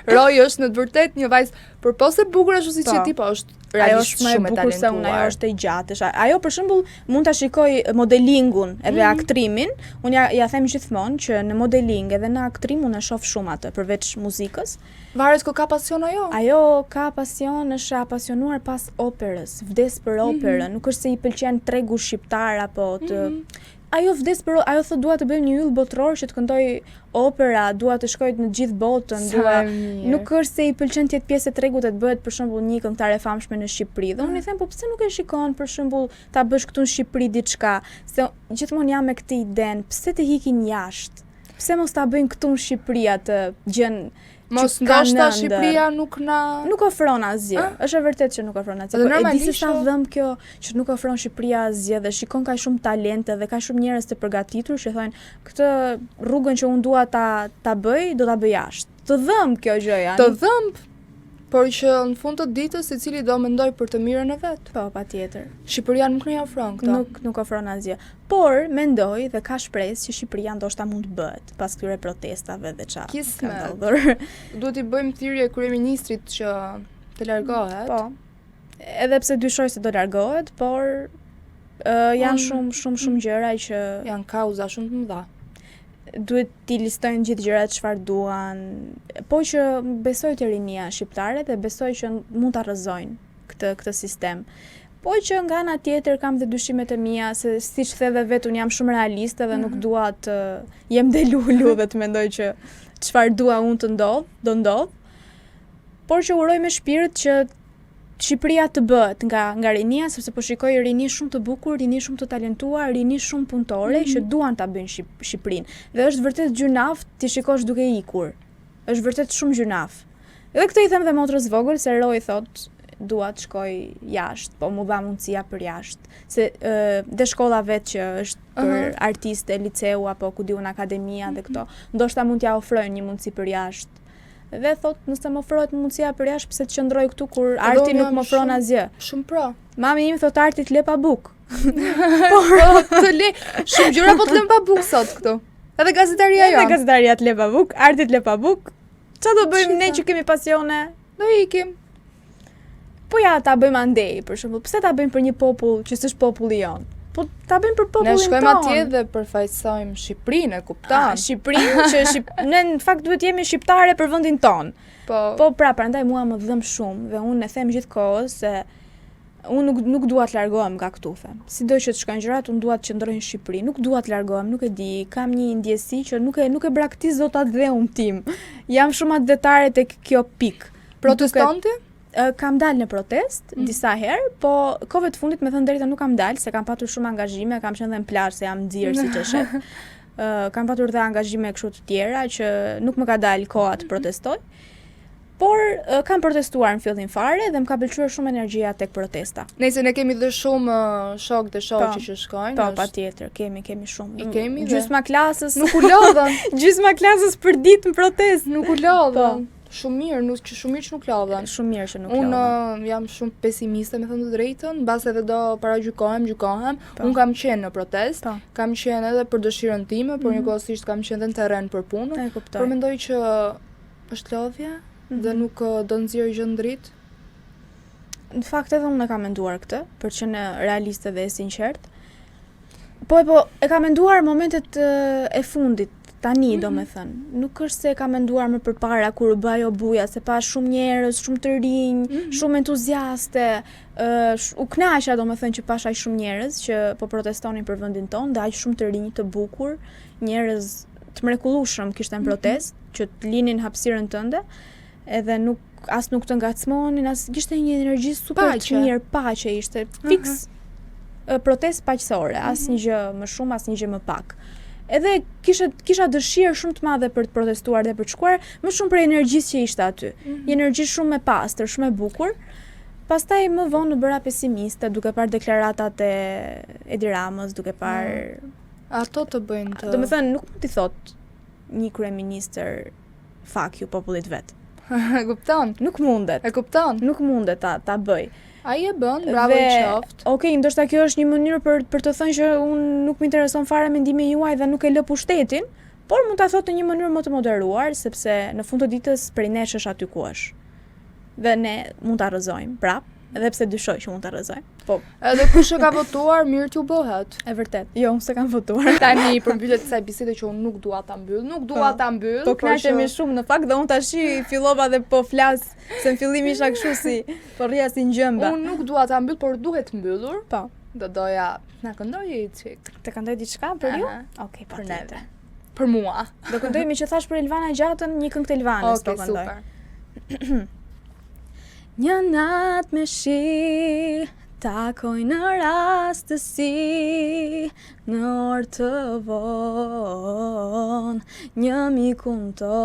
S1: Roji është në të vërtet një vajzë përpos e bukur ashtu siç e ti, po është realisht shumë e talentuar.
S2: Ajo është e gjatë. Ajo për shembull mund ta shikoj modelingun edhe aktrimin. Unë ja them gjithmonë që në modeling edhe në aktrim unë e shoh shumë atë përveç muzikës.
S1: Varet ko ka pasion ajo?
S2: Ajo ka pasion, është e apasionuar pas operës, vdes për operën, nuk është se i pëlqen tregu shqiptar apo të ajo vdes për ajo thotë dua të bëjmë një yll botror që të këndoj opera, dua të shkoj në gjithë botën, nuk është se i pëlqen të jetë pjesë e tregut e të bëhet për shembull një këngëtare e famshme në Shqipëri. Dhe unë i them po pse nuk e shikon për shembull ta bësh këtu në Shqipëri diçka, se gjithmonë jam me këtë idenë, pse të hikin jashtë? Pse mos ta bëjnë këtu në Shqipëri atë gjën?
S1: Mos ndoshta Shqipëria nuk
S2: ofron asgjë. Është e vërtetë që nuk ofron asgjë. Po e di se sa dhëm kjo që nuk ofron Shqipëria asgjë dhe shikon ka shumë talente dhe ka shumë njerëz të përgatitur që thonë këtë rrugën që unë dua ta bëj, do ta bëj jashtë. Të dhëm kjo gjë janë.
S1: Të dhëm, por që në fund të ditës secili do mendoj për të mirën e vet.
S2: Po, patjetër.
S1: Shqipëria nuk na ofron këtë.
S2: Nuk ofron asgjë. Por mendoj dhe ka shpresë që Shqipëria ndoshta mund të bëhet pas këtyre protestave dhe çfarë ka ndodhur.
S1: Duhet i bëjmë thirrje kryeministrit që të largohet.
S2: Po. Edhe pse dyshoj se do largohet, por janë shumë gjëra që
S1: janë kauza shumë të mëdha.
S2: Duhet t'i listojnë gjithë gjërat çfarë duan, po që besoj të rinia shqiptare dhe besoj që mund ta rrëzojnë këtë sistem. Po që nga ana tjetër kam dhe dyshimet e mia se siç the dhe vet unë jam shumë realiste dhe nuk dua të jem delulu dhe të mendoj që çfarë dua unë të do ndodh. Por që uroj me shpirt që Shqipëria të bëhet nga rinia, sepse po shikoj rini shumë të bukur, rini shumë të talentuar, rini shumë punëtore që duan ta bëjnë Shqipërinë. Dhe është vërtet gjynaf ti shikosh duke ikur. Është vërtet shumë gjynaf. Edhe këtë i them dhe motrës vogël se Roi thot, dua të shkoj jashtë, po mu dha mundësia për jashtë. Se dhe shkolla vetë që është për artiste, liceu apo ku diun akademia dhe këto, ndoshta mund t'ja ofrojnë një mundësi për jashtë. Dhe thot, nëse më ofrohet mundësia për jashtë, pse të qëndroj këtu kur arti nuk më ofron asgjë.
S1: Shumë pra.
S2: Mami im thot arti të le pa buk.
S1: Po të le, shumë gjëra po të lëm pa buk sot këtu. Edhe gazetaria jo.
S2: Edhe gazetaria të le pa buk, arti të le pa buk. Qa do bëjmë ne që kemi pasione?
S1: Do ikim.
S2: Po ja ta bëjmë andej, për shembull. Pse ta bëjmë për një popull që s'është populli jon? Po ta bëjmë për popullin ton.
S1: Ne shkojmë atje dhe përfaqësojmë Shqipërinë, e kupton?
S2: Shqipërinë që ne në fakt duhet jemi shqiptare për vendin ton. Po pra, prandaj mua më dhëm shumë dhe unë e them gjithkohës se unë nuk dua të largohem nga këtu them. Sido që të shkojnë gjërat, unë dua të qëndroj në Shqipëri. Nuk dua të largohem, nuk e di, kam një ndjesi që nuk e braktis dot atë dheun tim. Jam shumë atletare tek kjo pikë.
S1: Protestanti?
S2: Kam dalë në protest disa herë, po kohëve të fundit me thënë drejtën nuk kam dalë se kam patur shumë angazhime, kam qenë dhe në plazh se jam nxirr siç e sheh. Kam patur dhe angazhime kështu të tjera që nuk më ka dalë koha të protestoj. Por kam protestuar në fillim fare dhe më ka pëlqyer shumë energjia tek protesta.
S1: Nëse ne kemi dhe shumë shok dhe shoqë që shkojnë.
S2: Po, patjetër, kemi shumë.
S1: I kemi
S2: gjysma klasës
S1: nuk u lodhën.
S2: Gjysma klasës për ditë në protestë
S1: nuk u lodhën. Shumë mirë që nuk lodhen.
S2: Shumë mirë që nuk lodhen.
S1: Unë jam shumë pesimiste, me thënë të drejtën, mbas edhe do paragjykohem. Unë kam qenë në protest, kam qenë edhe për dëshirën time, por njëkohësisht kam qenë edhe në terren për punë. Por mendoj që është lodhje dhe nuk do nxjerrë gjë ndrit.
S2: Në fakt edhe unë e kam menduar këtë, për që në realiste dhe e sinqert. Po e kam menduar momentet e fundit. Tani do me thënë, nuk është se ka menduar më përpara kur u bë ajo buja, se pa shumë njerëz, shumë të rinj, shumë entuziaste, u kënaqa do me thënë që pash aq shumë njerëz që po protestonin për vendin tonë, dhe aq shumë të rinj, të bukur, njerëz të mrekullueshëm kishte në protest, që të linin hapësirën tënde, edhe nuk të ngacmonin, kishte një energji super të mirë, paqe ishte, fiks protest paqësore, asnjë gjë më shumë, asnjë gjë më pak. Edhe kisha dëshirë shumë të madhe për të protestuar dhe për të shkuar, më shumë për energjisë që ishte aty. Një energji shumë e pastër, shumë e bukur. Pastaj më vonë u bëra pesimiste, duke parë deklaratat e Edi Ramës, duke parë
S1: ato të bëjnë të.
S2: Do të thënë, nuk mund t'i thot një kryeministër fuck you popullit vet.
S1: E kupton?
S2: Nuk mundet.
S1: E kupton?
S2: Nuk mundet ta bëj.
S1: Ai e bën, bravo i qoftë.
S2: Okej, ndoshta kjo është një mënyrë për të thënë që unë nuk më intereson fare mendimi juaj dhe nuk e lë pushtetin, por mund ta thotë në një mënyrë më të moderuar, sepse në fund të ditës prej nesh është aty ku është. Dhe ne mund ta rrëzojmë prap, edhe pse dyshoj që mund ta rrëzojmë. Po.
S1: Edhe kush e ka votuar, mirë t'ju bëhet.
S2: E vërtet. Jo, unë s'e kam votuar.
S1: Tani për mbyllet kësaj bisede që unë nuk dua ta mbyll,
S2: Po kënaqemi shumë në fakt dhe unë tash fillova dhe po flas se në fillim isha kështu si po rria si ngjëmba.
S1: Unë nuk dua ta mbyll, por duhet mbyllur.
S2: Po.
S1: Do doja na këndoj një çik.
S2: Të këndoj diçka për ju? Okej,
S1: për neve. Për mua.
S2: Do këndoj me që thash për Elvana Gjatën, një këngë të Elvanës do këndoj.
S1: Okej, super.
S2: Një natë me shi, takoj në rastësi, në orë të vonë, një mikun ton,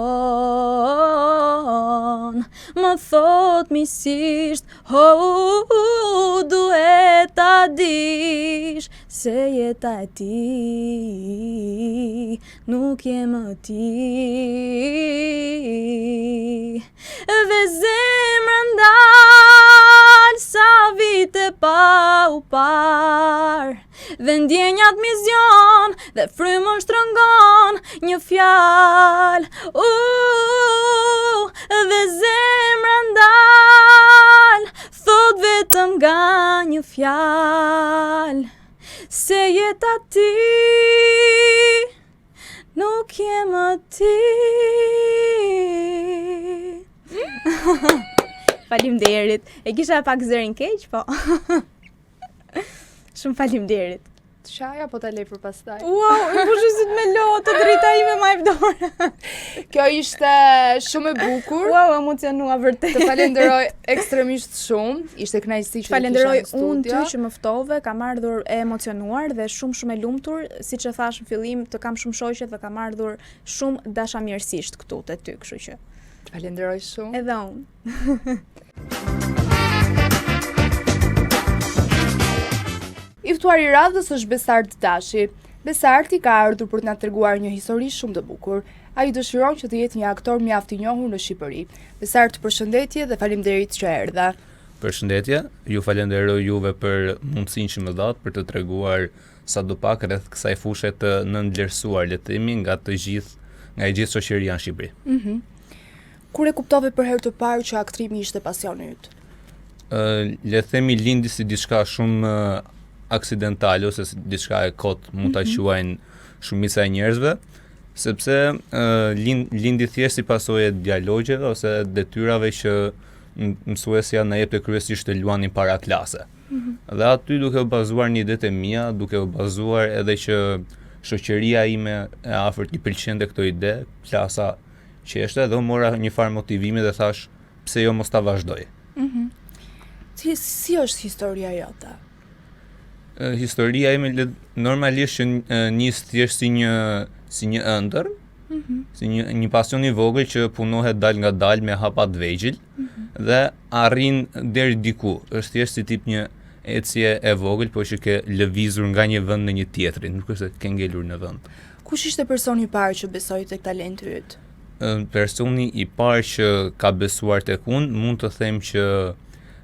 S2: më thot misisht, duhet ta dish, se jeta e ti, nuk je më ti, dhe zemra ndal sa vite pa u par, dhe ndjenjat mizjon dhe frymën shtrëngon një fjal, dhe zemra ndal thot vetëm nga një fjal, se jeta ti nuk je më ti. Faleminderit. E kisha pak zërin keq, po. Shumë faleminderit.
S1: Shaja po ta lej për pastaj.
S2: Wow, më pushisit me lot, të drejta ime më jep dorë.
S1: Kjo ishte shumë e bukur.
S2: Wow, emocionua vërtet.
S1: Të falenderoj ekstremisht shumë. Ishte kënaqësi që
S2: falenderoj unë ty që më ftove, kam ardhur e emocionuar dhe shumë e lumtur, siç e thash në fillim, të kam shumë shoqe dhe kam ardhur shumë dashamirësisht këtu te ty, kështu që.
S1: Falenderoj shumë.
S2: Edhe unë.
S1: I ftuar I radhës është Besart Dashi. Besarti ka ardhur për të na treguar një histori shumë të bukur. Ai dëshiron që të jetë një aktor mjaft I njohur në Shqipëri. Besart, përshëndetje dhe faleminderit që erdha.
S3: Përshëndetje, ju falenderoj juve për mundësinë që më dhat për të treguar sadopak rreth kësaj fushe të nënvlerësuar le të themi nga e gjithë shoqëria në Shqipëri.
S1: Kur e kuptove për herë të parë që aktrimi ishte pasioni yt?
S3: Le të themi lindi si diçka shumë aksidentale ose si diçka e kot mund ta quajnë shumica e njerëzve, sepse lindi thjesht si pasojë e dialogjeve ose detyrave që mësuesja na jepte kryesisht të luanin para klase. Dhe aty duke u bazuar në idetë e mia, duke u bazuar edhe që shoqëria ime e afërt I pëlqente këto ide, klasa qeshte dhe mora një farë motivimi dhe thash pse jo mos ta vazhdoj.
S1: Si është historia jote?
S3: Historia ime normalisht që nis thjesht si një ëndër, si një pasion I vogël që punohet dal nga dal me hapa të vegjël dhe arrin deri diku. Është thjesht si tip një ecje e vogël, por që ke lëvizur nga një vend në një tjetrin, nuk është se ke ngelur në vend.
S1: Kush ishte personi I parë që besoi tek talenti yt?
S3: Personi I parë që ka besuar tek unë, mund të them që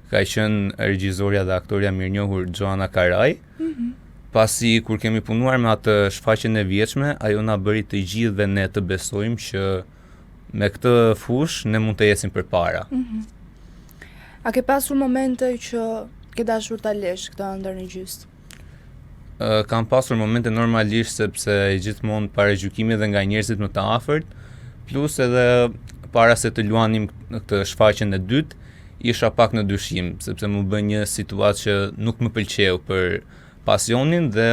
S3: ka qenë regjisorja dhe aktoria mirënjohur Joana Karaj. Pasi kur kemi punuar me atë shfaqjen e vjetshme, ajo na bëri të gjithë dhe ne të besojmë që me këtë fushë ne mund të ecim përpara.
S1: A ke pasur momente që ke dashur ta lësh këtë ëndër në gjys?
S3: Kam pasur momente normalisht sepse gjithmonë para gjykimit dhe nga njerëzit më të afërt, plus edhe para se të luanim këtë shfaqjen e dytë, isha pak në dyshim, sepse më bën një situatë që nuk më pëlqeu për pasionin dhe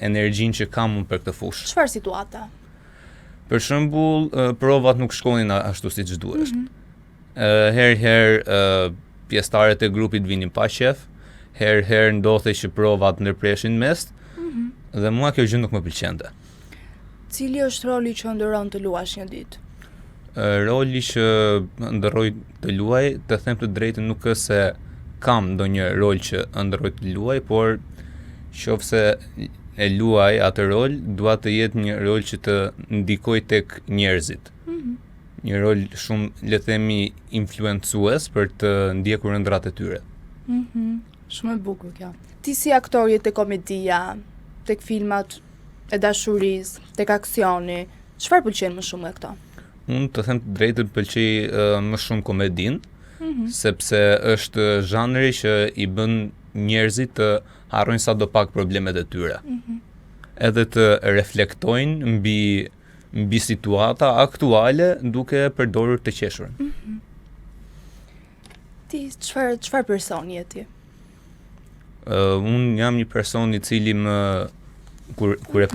S3: energjinë që kam unë për këtë fushë.
S1: Çfarë situata?
S3: Për shembull, provat nuk shkonin ashtu siç duhej. Herë pjesëtarët e grupit vinin pa qef, herë ndodhej që provat ndërpreshin mes, dhe mua kjo gjë nuk më pëlqente.
S1: Cili është roli që ëndërron të luash një ditë?
S3: Roli që ëndërroj të luaj, të them të drejtën nuk është se kam ndonjë rol që ëndërroj të luaj, por qofse e luaj atë rol, dua të jetë një rol që të ndikoj tek njerëzit. Një rol shumë, le themi, influencues për të ndjekur ëndrat e tyre.
S1: Shumë e bukur kjo. Ti si aktor je tek komedia, tek filmat e dashurisë, tek aksioni, çfarë pëlqen më shumë nga këto?
S3: Unë të them të drejtën pëlqej më shumë komedin, sepse është zhanri që I bën njerëzit të harrojnë sadopak problemet e tyre. Edhe të reflektojnë mbi situata aktuale duke përdorur të qeshurën.
S1: Ti çfarë personi je ti?
S3: Unë jam një person I cili kur e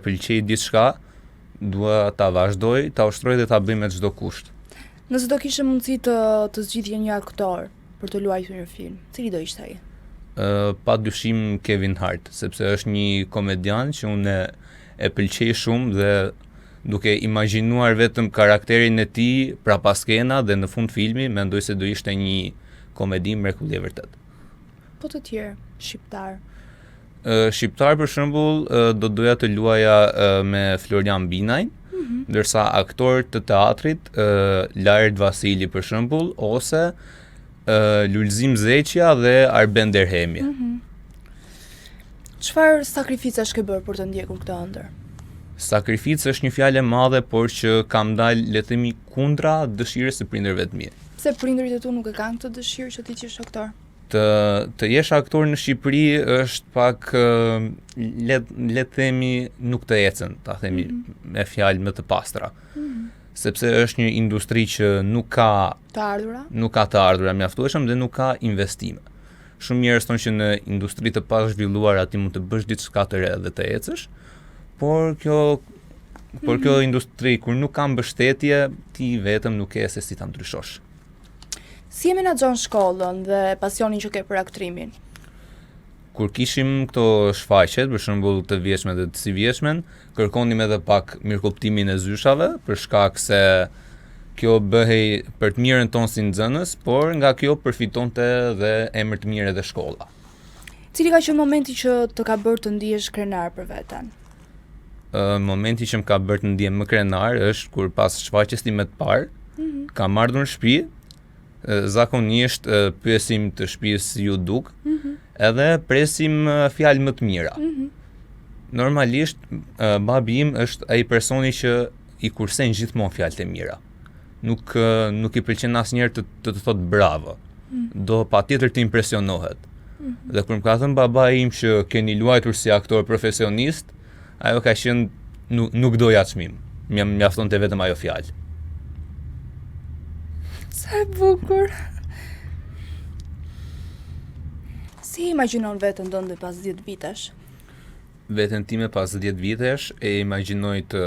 S3: pëlqej diçka, dua ta vazhdoj, ta ushtroj dhe ta bëj me çdo kusht.
S1: Nëse do kishe mundësi të zgjidhje një aktor për të luajtur një film, cili do ishte ai?
S3: Pa dyshim Kevin Hart, sepse është një komedian që unë e pëlqej shumë dhe duke imagjinuar vetëm karakterin e tij prapas skena dhe në fund filmi, mendoj se do ishte një komedi mrekulli e vërtet.
S1: Po të tjerë, shqiptar.
S3: Shqiptar për shembull do doja të luaja me Florian Binaj, ndërsa aktor të teatrit Lart Vasili për shembull ose Lulzim Zeqja dhe Arben Derhemi.
S1: Çfarë sakrificash ke bërë për të ndjekur këtë ëndër?
S3: Sakrificë është një fjalë e madhe, por që kam dalë le të themi kundra dëshirës së prindërve të mi.
S1: Pse prindërit e tu nuk e kanë këtë dëshirë që ti jesh aktor?
S3: Të jesh aktor në Shqipëri është pak le të themi nuk të ecën, ta themi me fjalë më të pastra. Sepse është një industri që nuk ka të ardhura mjaftueshëm dhe nuk ka investime. Shumë njerëz thonë që në industri të pazhvilluara ti mund të bësh diçka të re dhe të ecësh, por kjo industri kur nuk ka mbështetje, ti vetëm nuk e se si ta ndryshosh.
S1: Si e menaxhon shkollën dhe pasionin që ke për aktrimin?
S3: Kur kishim këto shfaqjet, për shembull të vjeshtme dhe të si vjeshtmen, kërkonim edhe pak mirëkuptimin e zyshave, për shkak se kjo bëhej për të mirën tonë si nxënës, por nga kjo përfitonte dhe emër të mirë edhe shkolla.
S1: Cili ka qenë momenti që të ka bërë të ndihesh krenar për veten?
S3: Momenti që më ka bërë të ndihem më krenar është kur pas shfaqjes time të parë, kam ardhur në shtëpi, zakonisht pyesim të shtëpisë ju duk, edhe presim fjalë më të mira. Normalisht babi im është ai personi që i kursen gjithmonë fjalët e mira. Nuk i pëlqen asnjëherë të thotë bravo. Do patjetër të impresionohet. Dhe kur më ka thënë babai im që keni luajtur si aktor profesionist, ajo ka qenë nuk doja çmim. Mjaftonte vetëm ajo fjalë.
S1: Sa e bukur. Si imagjinon veten tënde pas 10 vitesh?
S3: Veten time pas 10 vitesh e imagjinoj të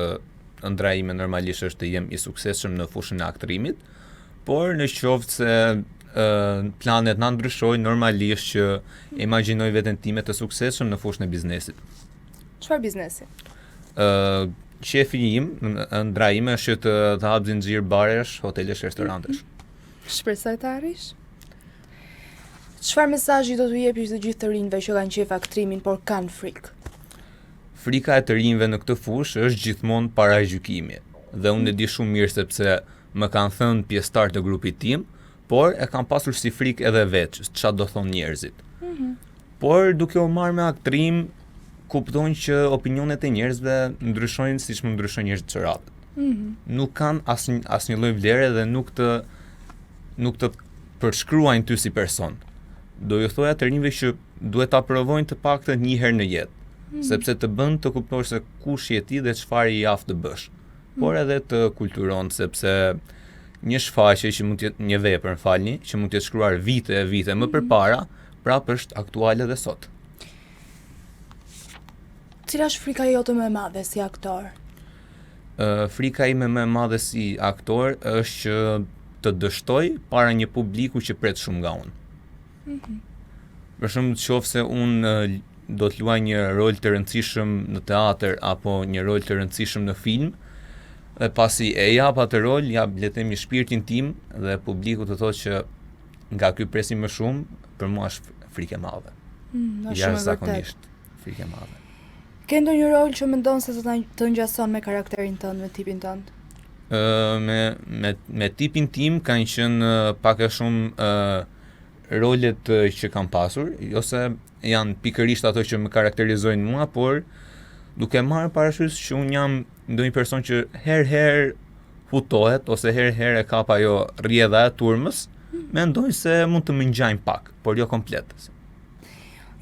S3: ëndra ime normalisht është të jem i suksesshëm në fushën e aktrimit, por në qoftë se planet na ndryshojnë, normalisht që imagjinoj veten time të suksesshëm në fushën e biznesit.
S1: Çfarë biznesi?
S3: Shefi im, ëndra ime është të hap zinxhir baresh, hotelesh, restorantesh.
S1: Shpresoj të arrish. Çfarë mesazhi do t'u jepish të gjithë të rinjve që kanë qejf aktrimin por kanë frikë?
S3: Frika e të rinjve në këtë fushë është gjithmonë paragjykimi. Dhe unë e di shumë mirë sepse më kanë thënë pjesëtar të grupit tim, por e kam pasur si frikë edhe vetë, çfarë do thonë njerëzit. Por duke u marrë me aktrim, kuptojnë që opinionet e njerëzve ndryshojnë siç më ndryshojnë njerëzit që radhët. Nuk kanë asnjë lloj vlere dhe nuk të përshkruajnë ty si person. Do ju thoja të rinjve që duhet ta provojnë të paktën një herë në jetë, sepse të bën të kuptosh se kush je ti dhe çfarë je aftë të bësh. Por edhe të kulturon, sepse një shfaqje që mund të jetë një vepër, falni, që mund të jetë shkruar vite e vite më përpara, prapë është aktuale dhe sot.
S1: Cila është frika jote më e madhe si aktor?
S3: Frika ime më e madhe si aktor është që të dështoj para një publiku që pret shumë nga unë. Për shembull, nëse unë do të luaj një rol të rëndësishëm në teatr apo një rol të rëndësishëm në film, dhe pasi e jap atë rol, jap le të themi shpirtin tim dhe publiku të thotë që nga ky presim më shumë, për mua është frikë e madhe. Jashtëzakonisht frikë e madhe.
S1: Ke ndonjë rol që mendon se të ngjason me karakterin tënd, me tipin tënd?
S3: Me tipin tim kanë qenë pak a shumë rolet që kam pasur, ose janë pikërisht ato që më karakterizojnë mua, por duke marrë parasysh që unë jam ndonjë person që herë hutohet ose herë e kap ajo rrjedha e turmës, mendoj se mund të më ngjajnë pak, por jo komplet.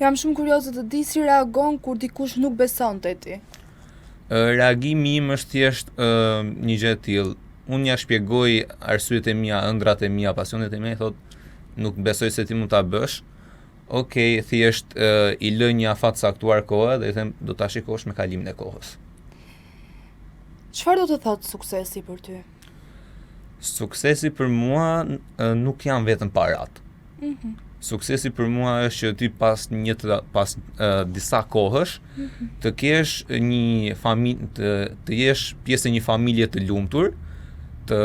S1: Jam shumë kurioze të di si reagon kur dikush nuk beson te ti.
S3: Reagimi im është thjesht një gjë e tillë. Unë ja shpjegoj arsyet e mia, ëndrat e mia, pasionet e mia, thotë nuk besoj se ti mund ta bësh. Okej, thjesht i lë një afat saktuar kohë dhe i them do ta shikosh me kalimin e kohës.
S1: Çfarë do të thotë suksesi për ty?
S3: Suksesi për mua nuk janë vetëm parat. Suksesi për mua është që ti pas disa kohësh të kesh një familje, të jesh pjesë e një familje të lumtur, të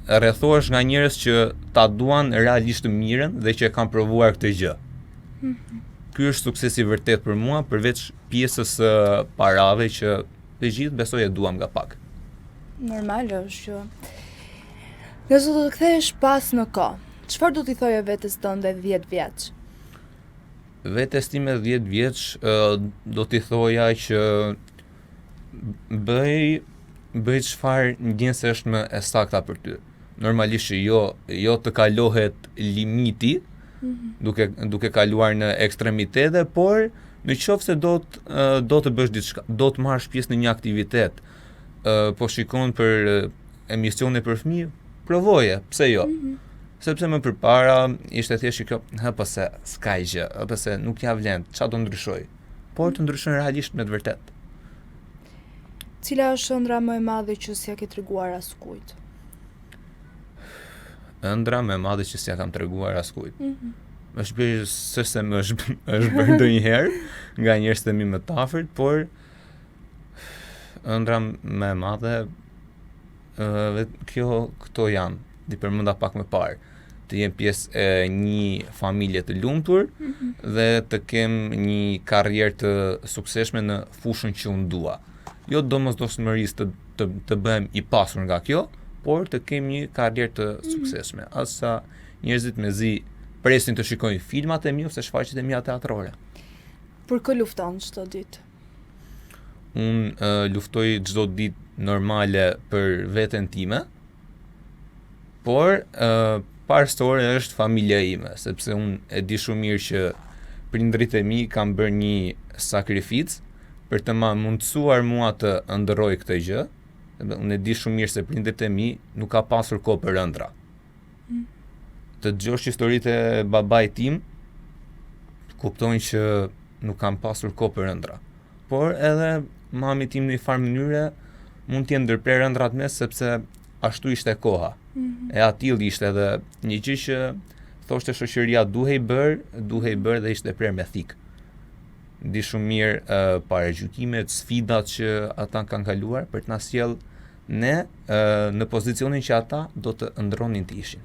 S3: rrethohesh nga njerëz që ta duan realisht të mirën dhe që e kanë provuar këtë gjë. Ky është suksesi vërtet për mua, përveç pjesës së parave që të gjithë besoj e duam nga pak.
S1: Normal është që nëse do të kthehesh pas në kohë, çfarë do t'i thoje vetes tënde 10 vjeç?
S3: Vetes time 10 vjeç do t'i thoja që bëj çfarë ndjen se është më e sakta për ty. Normalisht jo të kalohet limiti, duke kaluar në ekstremitete, por në qoftë se do të bësh diçka, do të marrësh pjesë në një aktivitet, po shikon për emisione për fëmijë, provoje, pse jo? Sepse më përpara ishte thjesht kjo, po se s'ka gjë, po se nuk ja vlen, çfarë do ndryshoj? Por të ndryshon realisht me të vërtetë.
S1: Cila është ëndra më e madhe që s'ja ke treguar askujt?
S3: Ëndra më e madhe që s'ja kam treguar askujt. Është bërë se më është bërë ndonjëherë nga njerëzit e mi më të afërt, por ëndra më e madhe këto janë, di përmenda pak më parë. të jem pjesë e një familje të lumtur dhe të kem një karrierë të suksesshme në fushën që unë dua. Jo domosdoshmërisht të bëhem i pasur nga kjo, por të kem një karrierë të suksesshme. Asa njerëzit mezi presin të shikojnë filmat e mi ose shfaqjet e mia teatrore.
S2: Për kë lufton çdo ditë?
S3: Unë luftoj çdo ditë normale për veten time, por parësore është familja ime, sepse unë e di shumë mirë që prindrit e mi kanë bërë një sakrificë për të ma mundësuar mua të ndërroj këtë gjë. Unë e di shumë mirë se prindrit e mi nuk ka pasur kohë për ëndra. Të dëgjosh historitë e babait tim, kuptojnë që nuk kam pasur kohë për ëndra. Por edhe mami tim në një farë mënyre mund t'je ndërprerë ëndrat mes sepse ashtu ishte koha. E atill ishte edhe një gjë që thoshte shoqëria duhej bër dhe ishte prerë me thik. Di shumë mirë paragjykimet, sfidat që ata kanë kaluar për të na sjell ne në pozicionin që ata do të ndronin të ishin.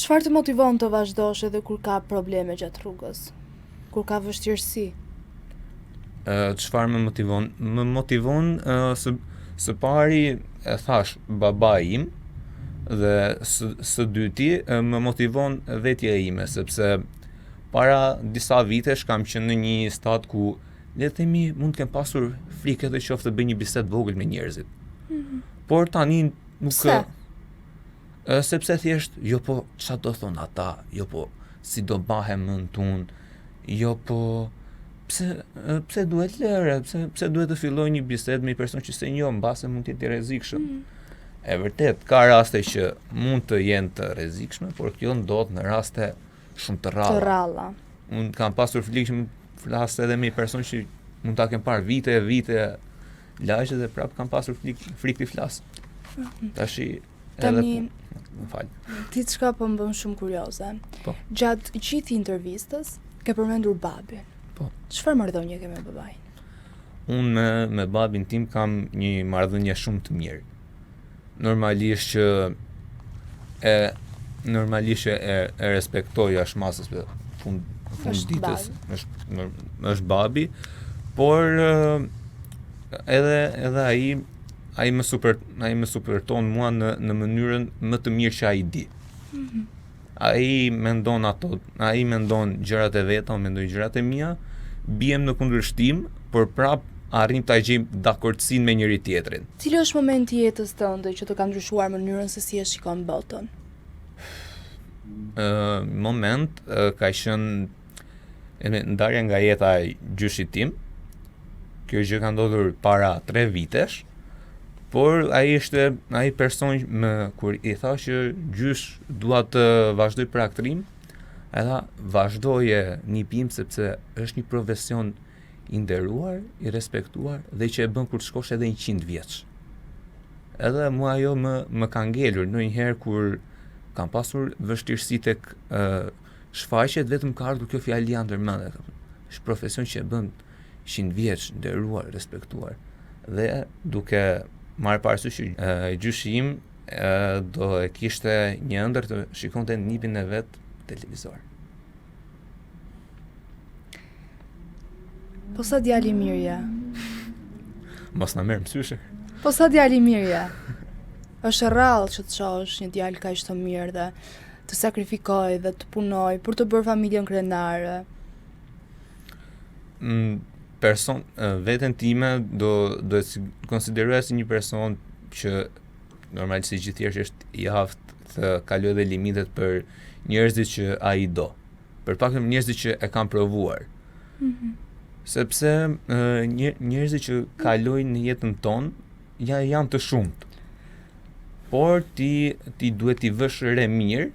S2: Çfarë të motivon të vazhdosh edhe kur ka probleme gjatë rrugës? Kur ka vështirësi?
S3: Çfarë më motivon? Më motivon së pari e thash babai im dhe së dyti më motivon vetja ime sepse para disa vitesh kam qenë në një stad ku le të themi mund të kem pasur frikë edhe qoftë të bëj një bisedë vogël me njerëzit. Por tani nuk sepse thjesht jo po çfarë do thon ata, jo po si do bahem në tun, jo po pse duhet lëre, pse duhet të filloj një bisedë me një person që se njoh, mbase mund të jetë i rrezikshëm. E vërtet, ka raste që mund të jenë të rrezikshme, por kjo ndodh në raste shumë të rralla. Unë kam pasur frikë që flas edhe me një person që mund ta kem parë vite lagje dhe prap kam pasur frikë të flas. Tashi
S2: tani
S3: më fal.
S2: Ti çka po më bën shumë kurioze.
S3: Po.
S2: Gjatë gjithë intervistës ke përmendur babin.
S3: Po.
S2: Çfarë marrëdhënie ke me babain?
S3: Unë me babin tim kam një marrëdhënie shumë të mirë. Normalisht e respektoj ashmasës për fund ditës. Është babi, por edhe ai më superton mua në mënyrën më të mirë që ai di. Ai mendon gjërat e veta, unë mendoj gjërat e mia, biem në kundërshtim, por prap arrim ta gjejmë dakordsinë me njëri tjetrin.
S2: Cili është momenti i jetës tënde që të ka ndryshuar mënyrën se si e shikon botën?
S3: Moment ka qenë ndarja nga jeta e gjyshit tim. Kjo gjë ka ndodhur para 3 vitesh. Por ai person kur i tha që gjysh dua të vazhdoj për aktrim, ai tha vazhdoje një pim sepse është një profesion i nderuar, i respektuar dhe që e bën kur të shkosh edhe 100 vjeç. Edhe mua ajo më ka ngelur ndonjëherë kur kam pasur vështirësi tek shfaqjet, vetëm ka ardhur kjo fjali ndërmend. Është profesion që e bën 100 vjeç, nderuar, respektuar. Dhe duke marrë parasysh që gjyshi im do e kishte një ëndër të shikonte nipin e vet televizor.
S2: Po sa djali mirja?
S3: Mos na merr mësyshe.
S2: Po sa djali mirja? Është rrallë që të shohësh një djalë kaq të mirë dhe të sakrifikoj dhe të punoj për të bërë familjen krenare.
S3: Veten time do e konsideroja si një person që normalisht si gjithë tjerë është i aftë të kalojë edhe limitet për njerëzit që ai do. Për paktën njerëzit që e kanë provuar. Sepse njerëzit që kalojnë në jetën tonë janë të shumtë. Por ti duhet t'i vësh re mirë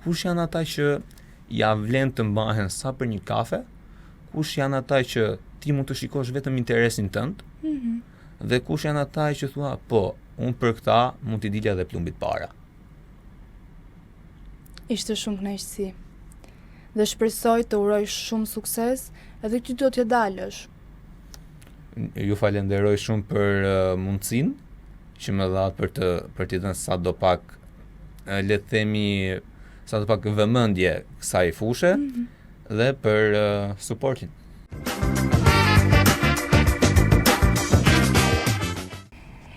S3: kush janë ata që ja vlen të mbahen sa për një kafe, kush janë ata që ti mund të shikosh vetëm interesin tënd, dhe kush janë ata që thua, po, unë për këta mund t'i dilja dhe plumbit para.
S2: Ishte shumë kënaqësi. Dhe shpresoj të uroj shumë sukses edhe ty do t'ja dalësh.
S3: Ju falenderoj shumë për mundësinë që më dha për t'i dhënë sa do pak le të themi sa të pak vëmendje kësaj fushë dhe për suportin.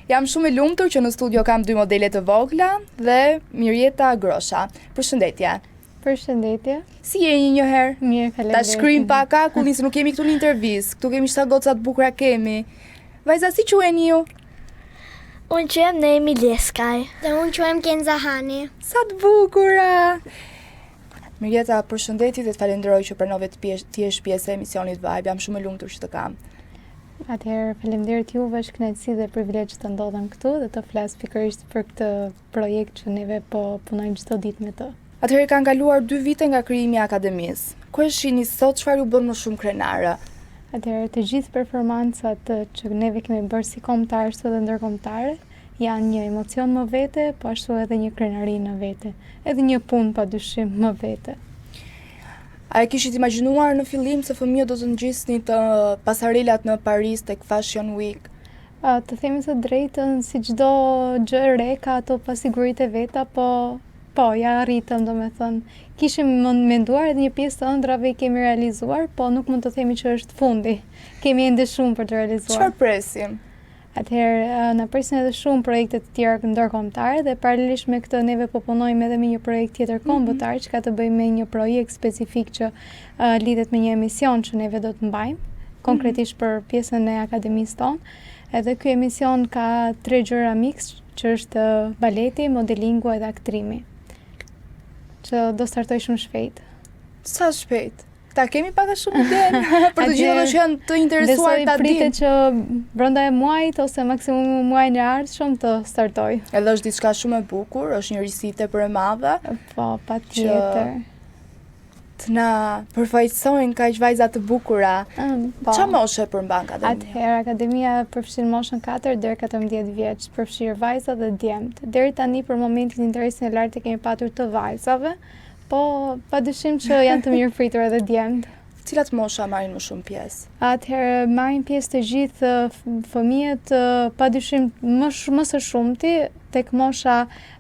S1: Jam shumë e lumtur që në studio kam 2 modele të vogla dhe Mirjeta Grosha. Përshëndetje.
S4: Përshëndetje.
S1: Si jeni një herë?
S4: Mirë, faleminderit.
S1: Ta shkrim pak akullin se nuk kemi këtu një intervistë. Këtu kemi sa goca të bukura kemi. Vajza, si quheni ju?
S5: Unë quhem Noemi Leskaj. Dhe unë quhem Kenza Hani.
S1: Sa të bukura! Mirjeta, përshëndetje dhe të falenderoj që pranove të jesh pjesë e emisionit Vibe. Jam shumë e lumtur që të kam.
S4: Atëherë, faleminderit juve, është kënaqësi dhe privilegj të ndodhem këtu dhe të flas pikërisht për këtë projekt që neve po punojmë çdo ditë me të.
S1: Atëherë kanë kaluar 2 vite nga krijimi i akademisë. Ku e shihni sot, çfarë ju bën më shumë krenare?
S4: Atëherë, të gjithë performancat që neve kemi bërë si kombëtar ashtu edhe ndërkombëtare janë një emocion më vete, po ashtu edhe një krenari në vete, edhe një punë padyshim më vete.
S1: A e kishit imagjinuar në fillim se fëmijët do të ngjisni të pasarelat në Paris tek Fashion Week?
S4: Të themi të drejtën, si çdo gjë e re ka ato pasiguritë e veta, po ja arritëm, domethënë. Kishim menduar edhe një pjesë të ëndrave i kemi realizuar, po nuk mund të themi që është fundi. Kemi ende shumë për të realizuar.
S1: Çfarë presim?
S4: Atëherë, na presin edhe shumë projekte të tjera ndërkombëtare dhe paralelisht me këtë neve po punojmë edhe me një projekt tjetër kombëtar që ka të bëjë me një projekt specifik që lidhet me një emision që neve do të mbajmë, konkretisht për pjesën e akademisë tonë. Edhe ky emision ka 3 gjëra mix, që është baleti, modelingu edhe aktrimi, që do startoj shumë shpejt.
S1: Sa shpejt? Ta kemi pak a shumë ide për të gjithë që janë të interesuar ta dinë.
S4: Pritet që brenda e muajit ose maksimum muajin e ardhshëm të startoj.
S1: Edhe është diçka shumë e bukur, është një risi tepër e madhe.
S4: Po, patjetër.
S1: Të na përfaqësojnë kaq vajza të bukura. Çfarë moshe përmban akademia?
S4: Atëherë akademia përfshin moshën 4 deri 14 vjeç, përfshir vajza dhe djemt. Deri tani për momentin interesin e lartë kemi patur të vajzave. Po, padyshim që janë të mirëpritur edhe djemt.
S1: Cilat mosha marrin më shumë pjesë?
S4: Atëherë marrin pjesë të gjithë fëmijët, padyshim më së shumti, tek mosha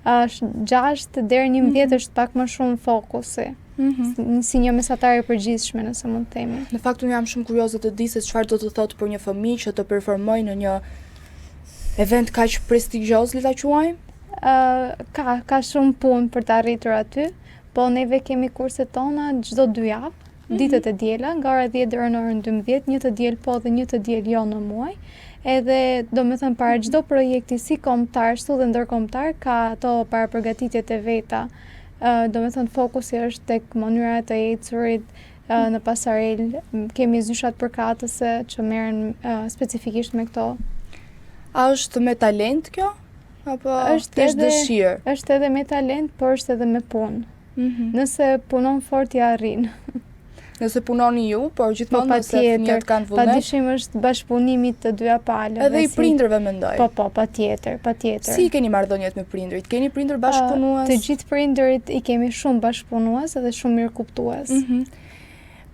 S4: 6 deri 11 është pak më shumë fokusi. Si një mesatare e përgjithshme, nëse mund të themi.
S1: Në fakt unë jam shumë kurioze të di se çfarë do të thotë për një fëmijë që të performojë në një event kaq prestigjioz, le ta quajmë?
S4: Ka shumë punë për të arritur aty. Po neve kemi kurset tona çdo 2 javë, ditët e diela, nga ora 10 deri në orën 12, një të diel po dhe një të diel jo në muaj. Edhe domethënë para çdo projekti si kombëtar ashtu dhe ndërkombëtar ka ato para përgatitjet e veta. Domethënë fokusi është tek mënyra të ecurit në pasarel, kemi zyshat përkatëse që merren specifikisht me këto.
S1: A është me talent kjo? Apo është dëshirë?
S4: Është edhe me talent, por është edhe me punë. Nëse punon fort i arrin.
S1: Nëse punoni ju, por gjithmonë nëse fëmijët kanë vullnet.
S4: Padyshim është bashkëpunimi të dyja palëve.
S1: Edhe i prindërve mendoj.
S4: Po, patjetër.
S1: Si keni marrëdhëniet me prindërit? Keni prindër bashkëpunues?
S4: Të gjithë prindërit i kemi shumë bashkëpunues edhe shumë mirëkuptues.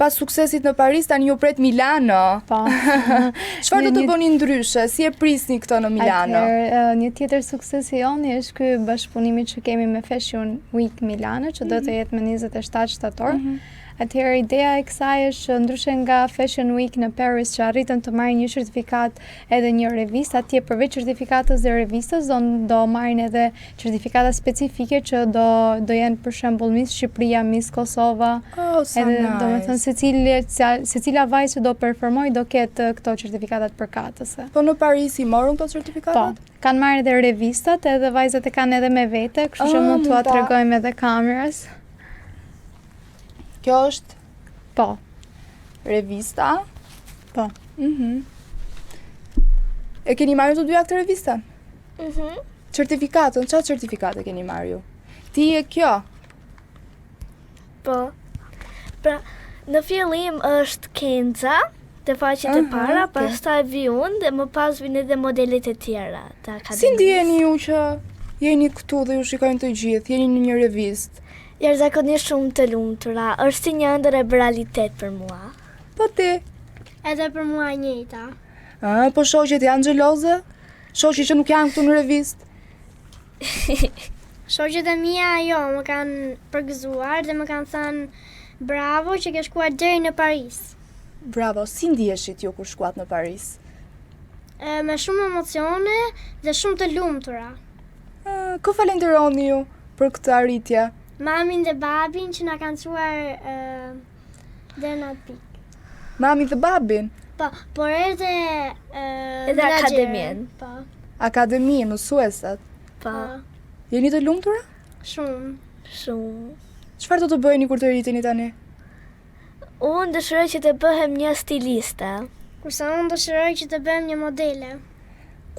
S1: Pas suksesit në Paris, tani ju pret Milano.
S4: Po.
S1: Çfarë do të bëni ndryshe? Si e prisni këtë në Milano?
S4: Atëherë, një tjetër sukses i joni është ky bashkëpunimi që kemi me Fashion Week Milano, që do të jetë me 27 shtator. Atëherë ideja e kësaj është që ndryshe nga Fashion Week në Paris që arritën të marrin një certifikat edhe një revistë, atje përveç certifikatës dhe revistës do marrin edhe certifikata specifike që do jenë për shembull Miss Shqipëria, Miss Kosova. Edhe domethënë secila vajzë që do performoj do ketë këto certifikatat përkatëse.
S1: Po në Paris i morën këto certifikatat?
S4: Po, kanë marrë edhe revistat, edhe vajzat e kanë edhe me vete, kështu që mund t'ua tregojmë edhe kamerës.
S1: Kjo është?
S4: Po.
S1: Revista?
S4: Po.
S1: E keni marrë të dyja këtë revistën? Certifikatën, çfarë certifikate keni marrë ju? Ti e kjo?
S5: Po. Pra, në fillim është Kenza, të faqet e para, pastaj vi unë dhe më pas vinë edhe modelet e tjera të akademisë.
S1: Si ndiheni ju që jeni këtu dhe ju shikojnë të gjithë, jeni në një revistë?
S5: Jashtëzakonisht shumë të lumtura, është si një ëndër e realitet për mua.
S1: Po ti?
S5: Edhe për mua e njëjta.
S1: Po shoqet janë xheloze? Shoqet që nuk janë këtu në revistë?
S6: Shoqet e mia më kanë përgëzuar dhe më kanë thënë bravo që ke shkuar deri në Paris.
S1: Bravo, si ndjeshit ju kur shkuat në Paris?
S6: Me shumë emocione dhe shumë të lumtura.
S1: Kë falenderoni ju për këtë arritje?
S6: Mamin dhe babin që na kanë çuar deri në atë pikë.
S1: Mamin dhe babin?
S6: Po, por edhe
S5: akademien.
S6: Po.
S1: Akademien, mësuesat?
S5: Po.
S1: Jeni të lumtura?
S6: Shumë.
S1: Çfarë do të bëjeni kur të rriteni tani?
S5: Unë dëshiroj që të bëhem një stiliste.
S6: Kurse unë dëshiroj që të bëhem një modele.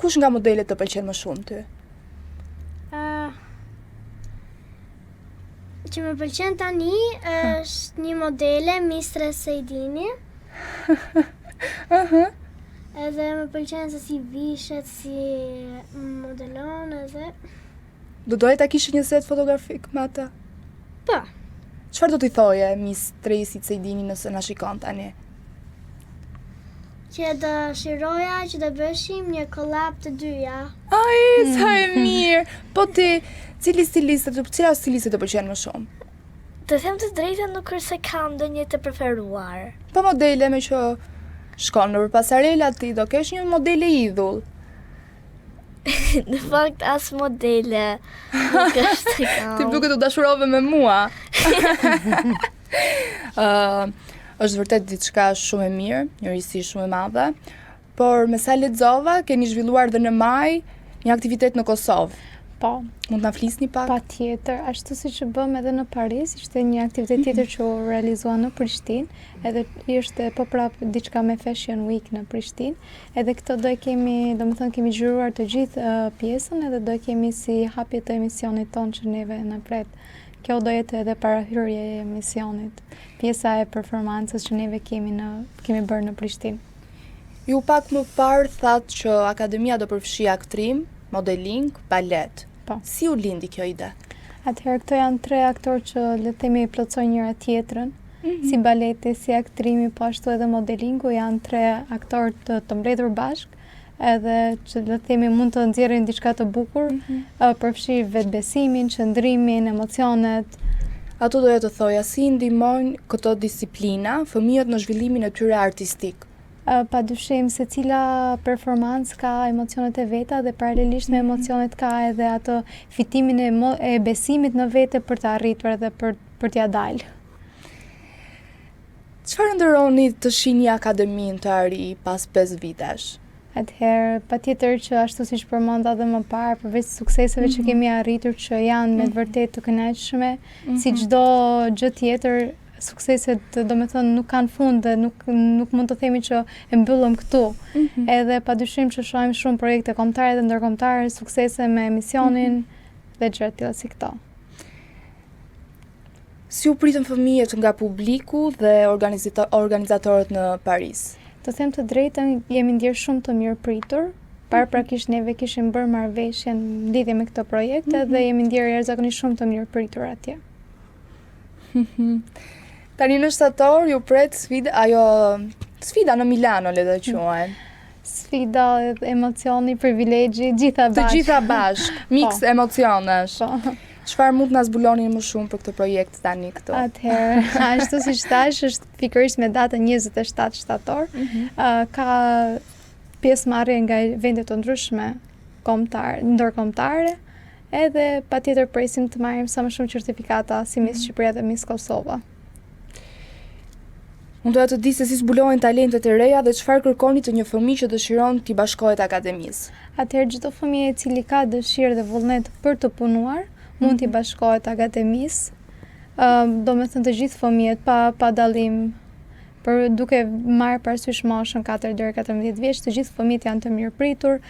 S1: Kush nga modelet të pëlqen më shumë ty?
S6: Që më pëlqen tani është një modele Mistre Sejdini. Edhe më pëlqen se si vishet, si modelon edhe.
S1: Do doje ta kishe një set fotografik me ata?
S6: Po.
S1: Çfarë do t'i thoje Miss Tresit Sejdini nëse na shikon tani?
S6: Që dëshiroja që të bëshim një collab të dyja.
S1: Ai, sa e mirë. Po ti, cila stiliste të pëlqen më shumë?
S5: Të them të drejtën nuk është se kam ndonjë të preferuar.
S1: Po modele me që shkon nëpër pasarela ti do kesh një modele idhull.
S5: Në fakt as modele nuk është të kam.
S1: Ti duket u dashurove me mua. Është vërtet diçka shumë e mirë, një risi shumë e madhe, por me sa lexova, keni zhvilluar dhe në maj një aktivitet në Kosovë.
S4: Po.
S1: Mund ta flisni pak?
S4: Patjetër, ashtu siç e bëm edhe në Paris, ishte një aktivitet tjetër që u realizua në Prishtinë, edhe ishte po prap diçka me Fashion Week në Prishtinë, edhe këtë do e kemi, domethënë kemi zgjuar të gjithë pjesën edhe do e kemi si hapje të emisionit tonë që neve na pret. Kjo do jetë edhe parahyrje e emisionit, pjesa e performancës që neve kemi bërë në Prishtinë.
S1: Ju pak më parë thatë që akademia do përfshi aktrim, modeling, balet.
S4: Po.
S1: Si u lindi kjo ide?
S4: Atëherë këto janë 3 aktorë që le të themi plotësojnë njëra tjetrën, si baleti, si aktrimi, po ashtu edhe modelingu, janë 3 aktorë të mbledhur bashkë, edhe që le të themi mund të nxjerrin diçka të bukur, përfshi vetbesimin, qëndrimin, emocionet.
S1: Ato doja të thoja, si ndihmojnë këto disiplina fëmijët në zhvillimin e tyre artistik?
S4: Padyshim se cila performancë ka emocionet e veta dhe paralelisht me emocionet ka edhe ato fitimin e besimit në vete për të arritur edhe për t'ja dalë.
S1: Çfarë ndërroni të shihni akademinë të ari pas 5 vitesh?
S4: Atëherë, patjetër që ashtu siç përmenda edhe më parë, përveç sukseseve që kemi arritur që janë me të vërtetë të kënaqshme, si çdo gjë tjetër, sukseset domethënë nuk kanë fund dhe nuk mund të themi që e mbyllëm këtu. Edhe padyshim që shohim shumë projekte kombëtare dhe ndërkombëtare, suksese me emisionin dhe gjëra të tilla si këto.
S1: Si u pritën fëmijët nga publiku dhe organizatorët në Paris?
S4: Të them të drejtën, jemi ndjerë shumë të mirë pritur. Paraprakisht neve kishim bërë marrëveshjen lidhje me këtë projekt dhe jemi ndjerë jashtëzakonisht shumë të mirë pritur atje.
S1: Tani në shtator ju pret sfida në Milano, le të quajmë.
S4: Sfida, emocioni, privilegji, gjitha bashkë.
S1: Të gjitha bashkë, miks emocionesh.
S4: Po.
S1: Çfarë mund të na zbuloni më shumë për këtë projekt tani këtu?
S4: Atëherë, ashtu siç thash, është pikërisht me datën 27 shtator. Ka pjesëmarrje nga vende të ndryshme ndërkombëtare, edhe patjetër presim të marrim sa më shumë certifikata si Miss Shqipëria dhe Miss Kosova.
S1: Unë doja të di se si zbulohen talentet e reja dhe çfarë kërkoni të një fëmijë që dëshiron t'i bashkohet akademisë.
S4: Atëherë çdo fëmijë i cili ka dëshirë dhe vullnet për të punuar, mund t'i bashkohet akademisë. Domethënë të gjithë fëmijët pa dallim, për duke marrë parasysh moshën 4 deri 14 vjeç, të gjithë fëmijët janë të mirëpritur,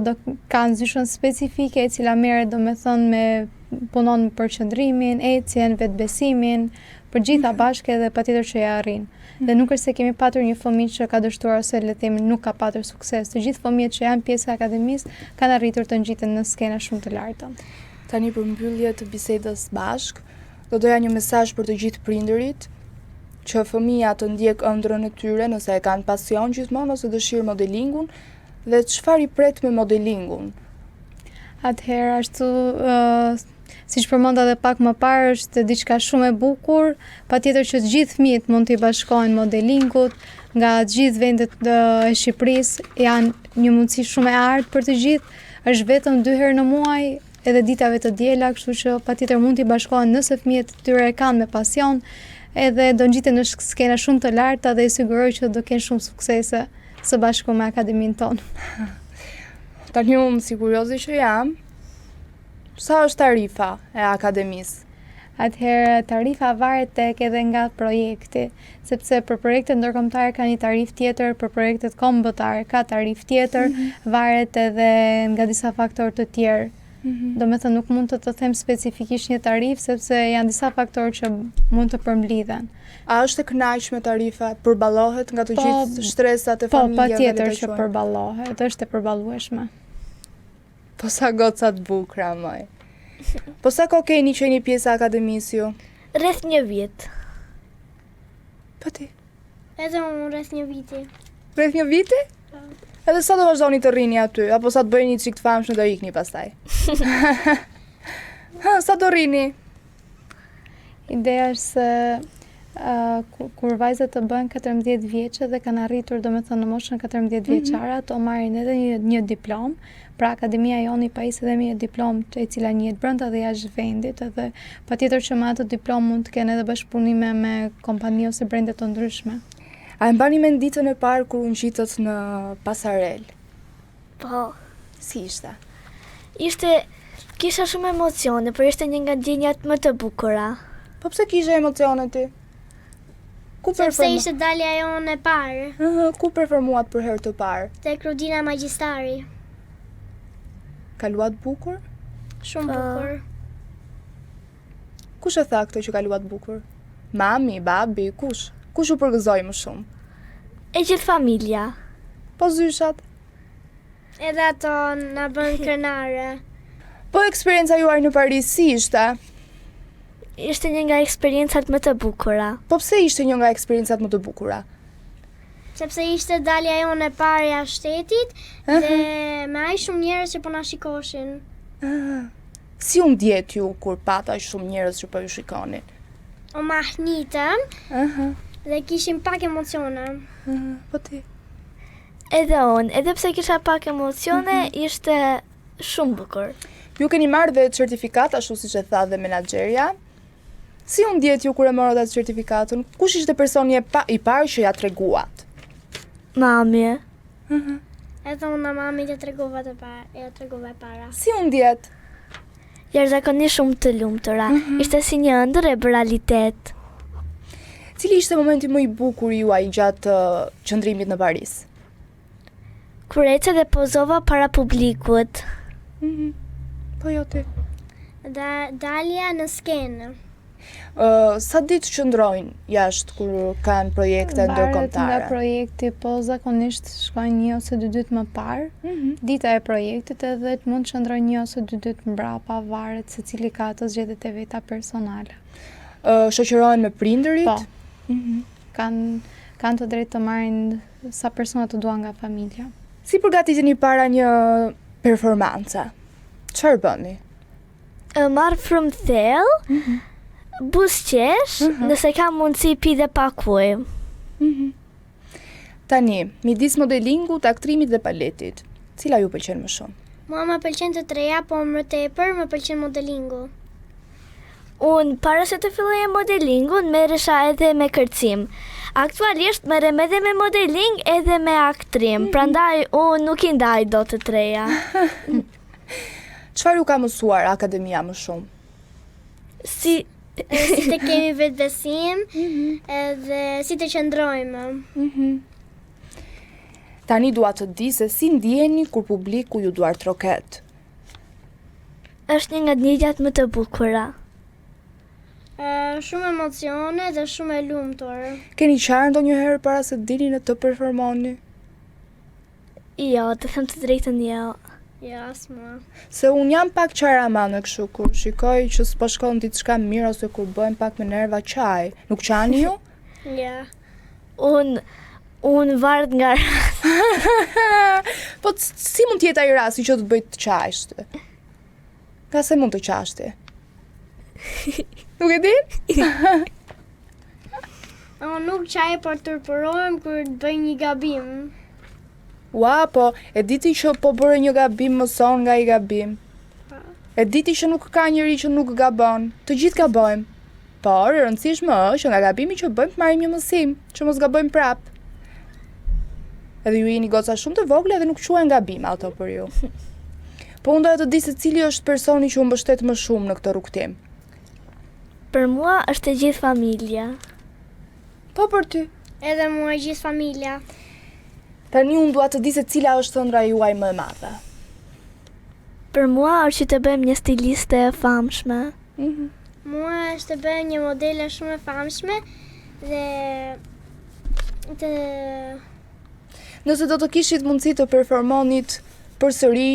S4: do kanë zyshën specifike e cila merret domethënë me punon për qëndrimin, ecjen, vetbesimin, për gjitha bashkë edhe patjetër që ja arrin. Dhe nuk është se kemi patur një fëmijë që ka dështuar ose le të themi nuk ka patur sukses. Të gjithë fëmijët që janë pjesë e akademisë kanë arritur të ngjiten në skena shumë të larta.
S1: Tani për mbyllje të bisedës bashk, do doja një mesazh për të gjithë prindërit që fëmija të ndjek ëndrrën e tyre nëse e kanë pasion gjithmonë ose dëshirë modelingun dhe çfarë i pret me modelingun.
S4: Atëherë ashtu siç përmenda edhe pak më parë, është diçka shumë e bukur, patjetër që të gjithë fëmijët mund t'i bashkohen modelingut, nga të gjithë vendet e Shqipërisë janë një mundësi shumë e artë për të gjithë, është vetëm 2 herë në muaj, edhe ditave të diela, kështu që patjetër mund t'i bashkohen nëse fëmijët e tyre e kanë me pasion, edhe do ngjiten në skena shumë të larta dhe i siguroj që do kenë shumë suksese së bashku me akademinë tonë.
S1: Tani unë si kuriozi që jam, sa është tarifa e akademisë?
S4: Atëherë tarifa varet tek edhe nga projekti, sepse për projektet ndërkombëtare ka një tarifë tjetër, për projektet kombëtare ka tarifë tjetër, varet edhe nga disa faktorë të tjerë. Do me thënë nuk mund të them specifikisht një tarifë, sepse janë disa faktorë që mund të përmblidhen.
S1: A është e kënaqshme tarifa? Përballohet nga të gjithë stresat e familjave?
S4: Po, patjetër që përballohet, është e përballueshme.
S1: Po sa goca të bukura, moj. Po sa kohë keni që jeni pjesë e akademisë ju?
S5: Rreth 1 vit.
S1: Po ti?
S6: Edhe unë rreth 1 viti.
S1: Rreth 1 viti? Edhe sa do vazhdoni të rrini aty? Apo sa të bëjni një çik të famshëm do ikni pastaj? Sa do rrini?
S4: Ideja është se kur vajzat të bëhen 14 vjeçë dhe kanë arritur domethënë në moshën 14 vjeçare, ato marrin edhe një diplomë. Pra akademia jonë i pajisë edhe me një diplomë e cila njihet brenda dhe jashtë vendit, edhe patjetër që me atë diplomë mund të kenë edhe bashkëpunime me kompani ose brende të ndryshme.
S1: A e mbani mend ditën e parë kur u ngjitët në pasarel?
S5: Po.
S1: Si ishte?
S5: Kisha shumë emocione, por ishte një nga ndjenjat më të bukura.
S1: Po pse kishe emocione ti?
S6: Sepse ishte dalja jonë e parë.
S1: Ku performuat për herë të parë?
S6: Tek Rudina Magjistari.
S1: Kaluat bukur?
S6: Shumë bukur.
S1: Kush e tha këtë që kaluat bukur? Mami, babi, kush? Kush u përgëzoi më shumë?
S5: E gjithë familja.
S1: Po zyshat?
S6: Edhe ato na bën krenare.
S1: Po eksperienca juaj në Paris si ishte?
S5: Ishte një nga eksperiencat më të bukura.
S1: Po pse ishte një nga eksperiencat më të bukura?
S6: Sepse ishte dalja jonë e parë jashtë shtetit dhe me aq shumë njerëz që po na shikoshin.
S1: Si u ndjet ju kur pat aq shumë njerëz që po ju shikonin?
S6: O mahnitëm dhe kishim pak emocione.
S1: Po ti?
S5: Edhe unë, edhe pse kisha pak emocione, ishte shumë bukur.
S1: Ju keni marrë dhe certifikat, ashtu siç e tha dhe menaxherja. Si u ndjet ju kur e morët atë certifikatën? Kush ishte personi i parë që ja treguat?
S5: Mami.
S6: Edhe unë mami të tregova e para.
S1: Si u ndjet?
S5: Jashtëzakonisht shumë të lumtura. Ishte si një ëndër e realitet.
S1: Cili ishte momenti më i bukur juaj gjatë qëndrimit në Paris?
S5: Kur ece dhe pozova para publikut.
S1: Po jo ti.
S6: Dalja në skenë.
S1: Sa ditë qëndrojnë jashtë kur kanë projekte ndërkombëtare?
S4: Varet nga projekti, po zakonisht shkojnë 1 ose 2 ditë më parë. Dita e projektit edhe mund të qëndrojnë 1 ose 2 ditë mbrapa, varet se cili ka të zgjedhjet e veta personale.
S1: Shoqërohen me prindërit?
S4: Po. Kanë të drejtë të marrin sa persona të duan nga familja.
S1: Si përgatiteni para një performance? Çfarë bëni?
S5: Marr frymthell, buzëqesh, nëse ka mundësi pi dhe pak ujë.
S1: Tani, midis modelingut, aktrimit dhe paletit, cila ju pëlqen më shumë?
S6: Mua më pëlqen të treja, po më tepër më pëlqen modelingu.
S5: Unë para se të filloja modelingun, merresha edhe me kërcim. Aktualisht merrem edhe me modeling edhe me aktrim, prandaj unë nuk i ndaj dot të treja.
S1: Çfarë ju ka mësuar akademia më shumë?
S5: Si
S6: të kemi vetbesim edhe si të qëndrojmë.
S1: Tani dua të di se si ndjeni kur publiku ju duar troket.
S5: Është një nga ndjenjat më të bukura.
S6: Shumë emocione dhe shumë e lumtur.
S1: Keni qarë ndonjëherë para se dini në të performoni?
S5: Jo, të them të drejtën jo.
S6: Jo, asma.
S1: Se unë jam pak qaramane kështu kur shikoj që s'po shkon diçka mirë ose kur bëhen pak me nerva qaj. Nuk qani ju?
S6: Ja.
S5: Unë varet nga
S1: Po si mund t'jetë ai rasti që të bëj të qajsh ti? Ka se mund të qash ti? Nuk e di?
S6: Nuk qaj për të përrohem kur të bëj një gabim.
S1: Ua, po, e diti që po bërë një gabim mëson nga i gabim. E diti që nuk ka njëri që nuk gabon. Të gjithë gabojmë. Por, e rëndësishme është që nga gabimi që bëjmë të marrim një mësim, që mos gabojmë prap. Edhe ju jeni goca shumë të vogla dhe nuk quhen gabim ato për ju. Po unë doja të di se cili është personi që unë mbështet më shumë në këtë rrugtim.
S5: Për mua është e gjithë familja.
S1: Po për ty.
S6: Edhe mua gjithë familja.
S1: Tani unë dua të di se cila është ëndra juaj më e madhe.
S5: Për mua është që të bëjmë një stiliste e famshme.
S6: Mua është të bëjmë një modele shumë e famshme dhe të...
S1: Nëse do të kishit mundësi të performonit përsëri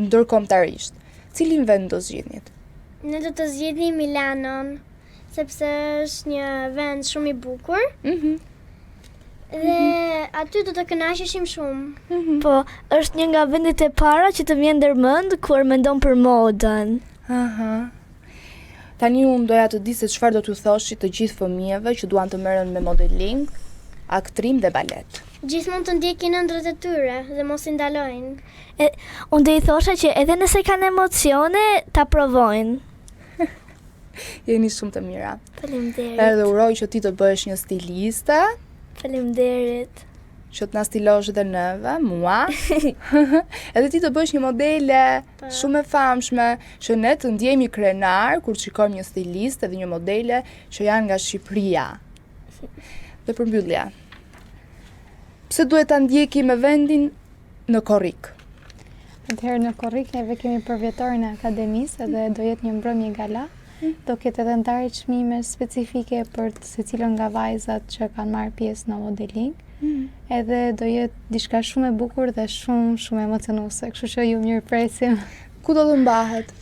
S1: ndërkombëtarisht, cilin vend do zgjidhnit?
S6: Ne do të zgjidhnim Milanon, sepse është një vend shumë i bukur. Dhe aty do të kënaqeshim shumë.
S5: Po, është një nga vendet e para që të vjen ndërmend kur mendon për modën.
S1: Tani unë doja të di se çfarë do t'u thoshi të gjithë fëmijëve që duan të merren me modeling, aktrim dhe balet.
S6: Gjithmonë të ndjekin ëndrrat e tyre dhe mos i ndalojnë.
S5: Unë do i thosha që edhe nëse kanë emocione, ta provojnë.
S1: Jeni shumë të mira.
S5: Faleminderit.
S1: Edhe uroj që ti të bëhesh një stiliste.
S5: Faleminderit.
S1: Që të na stilosh dhe neve, mua. Edhe ti të bësh një modele shumë e famshme, që ne të ndjehemi krenar kur shikojmë një stiliste dhe një modele që janë nga Shqipëria. Dhe përmbyllja. Pse duhet ta ndjekim me vendin në Korrik?
S4: Atëherë në Korrik neve kemi përvjetorin e akademisë dhe do jetë një mbrëmje gala. Do ketë edhe ndarje çmime specifike për secilën nga vajzat që kanë marrë pjesë në modeling. Edhe do jetë diçka shumë e bukur dhe shumë emocionuese, kështu që ju mirëpresim.
S1: Ku do të mbahet?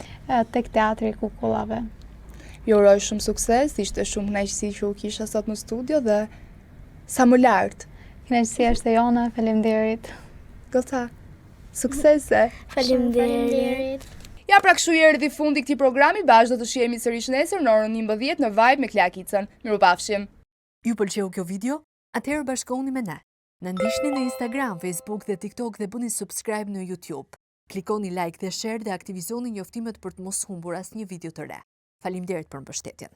S4: Tek teatri i Kukullave.
S1: Ju uroj shumë sukses, ishte shumë kënaqësi që u kisha sot në studio dhe sa më lart.
S4: Kënaqësia është e jona, faleminderit.
S1: Goca, suksese.
S5: Faleminderit.
S1: Ja pra kështu erdhi fundi këtij programi, bashkë do të shihemi sërish nesër në orën 11 në Vibe me Klakicën. Mirupafshim.
S7: Ju pëlqeu kjo video? Atëherë bashkohuni me ne. Na ndiqni në Instagram, Facebook dhe TikTok dhe bëni subscribe në YouTube. Klikoni like dhe share dhe aktivizoni njoftimet për të mos humbur asnjë video të re. Faleminderit për mbështetjen.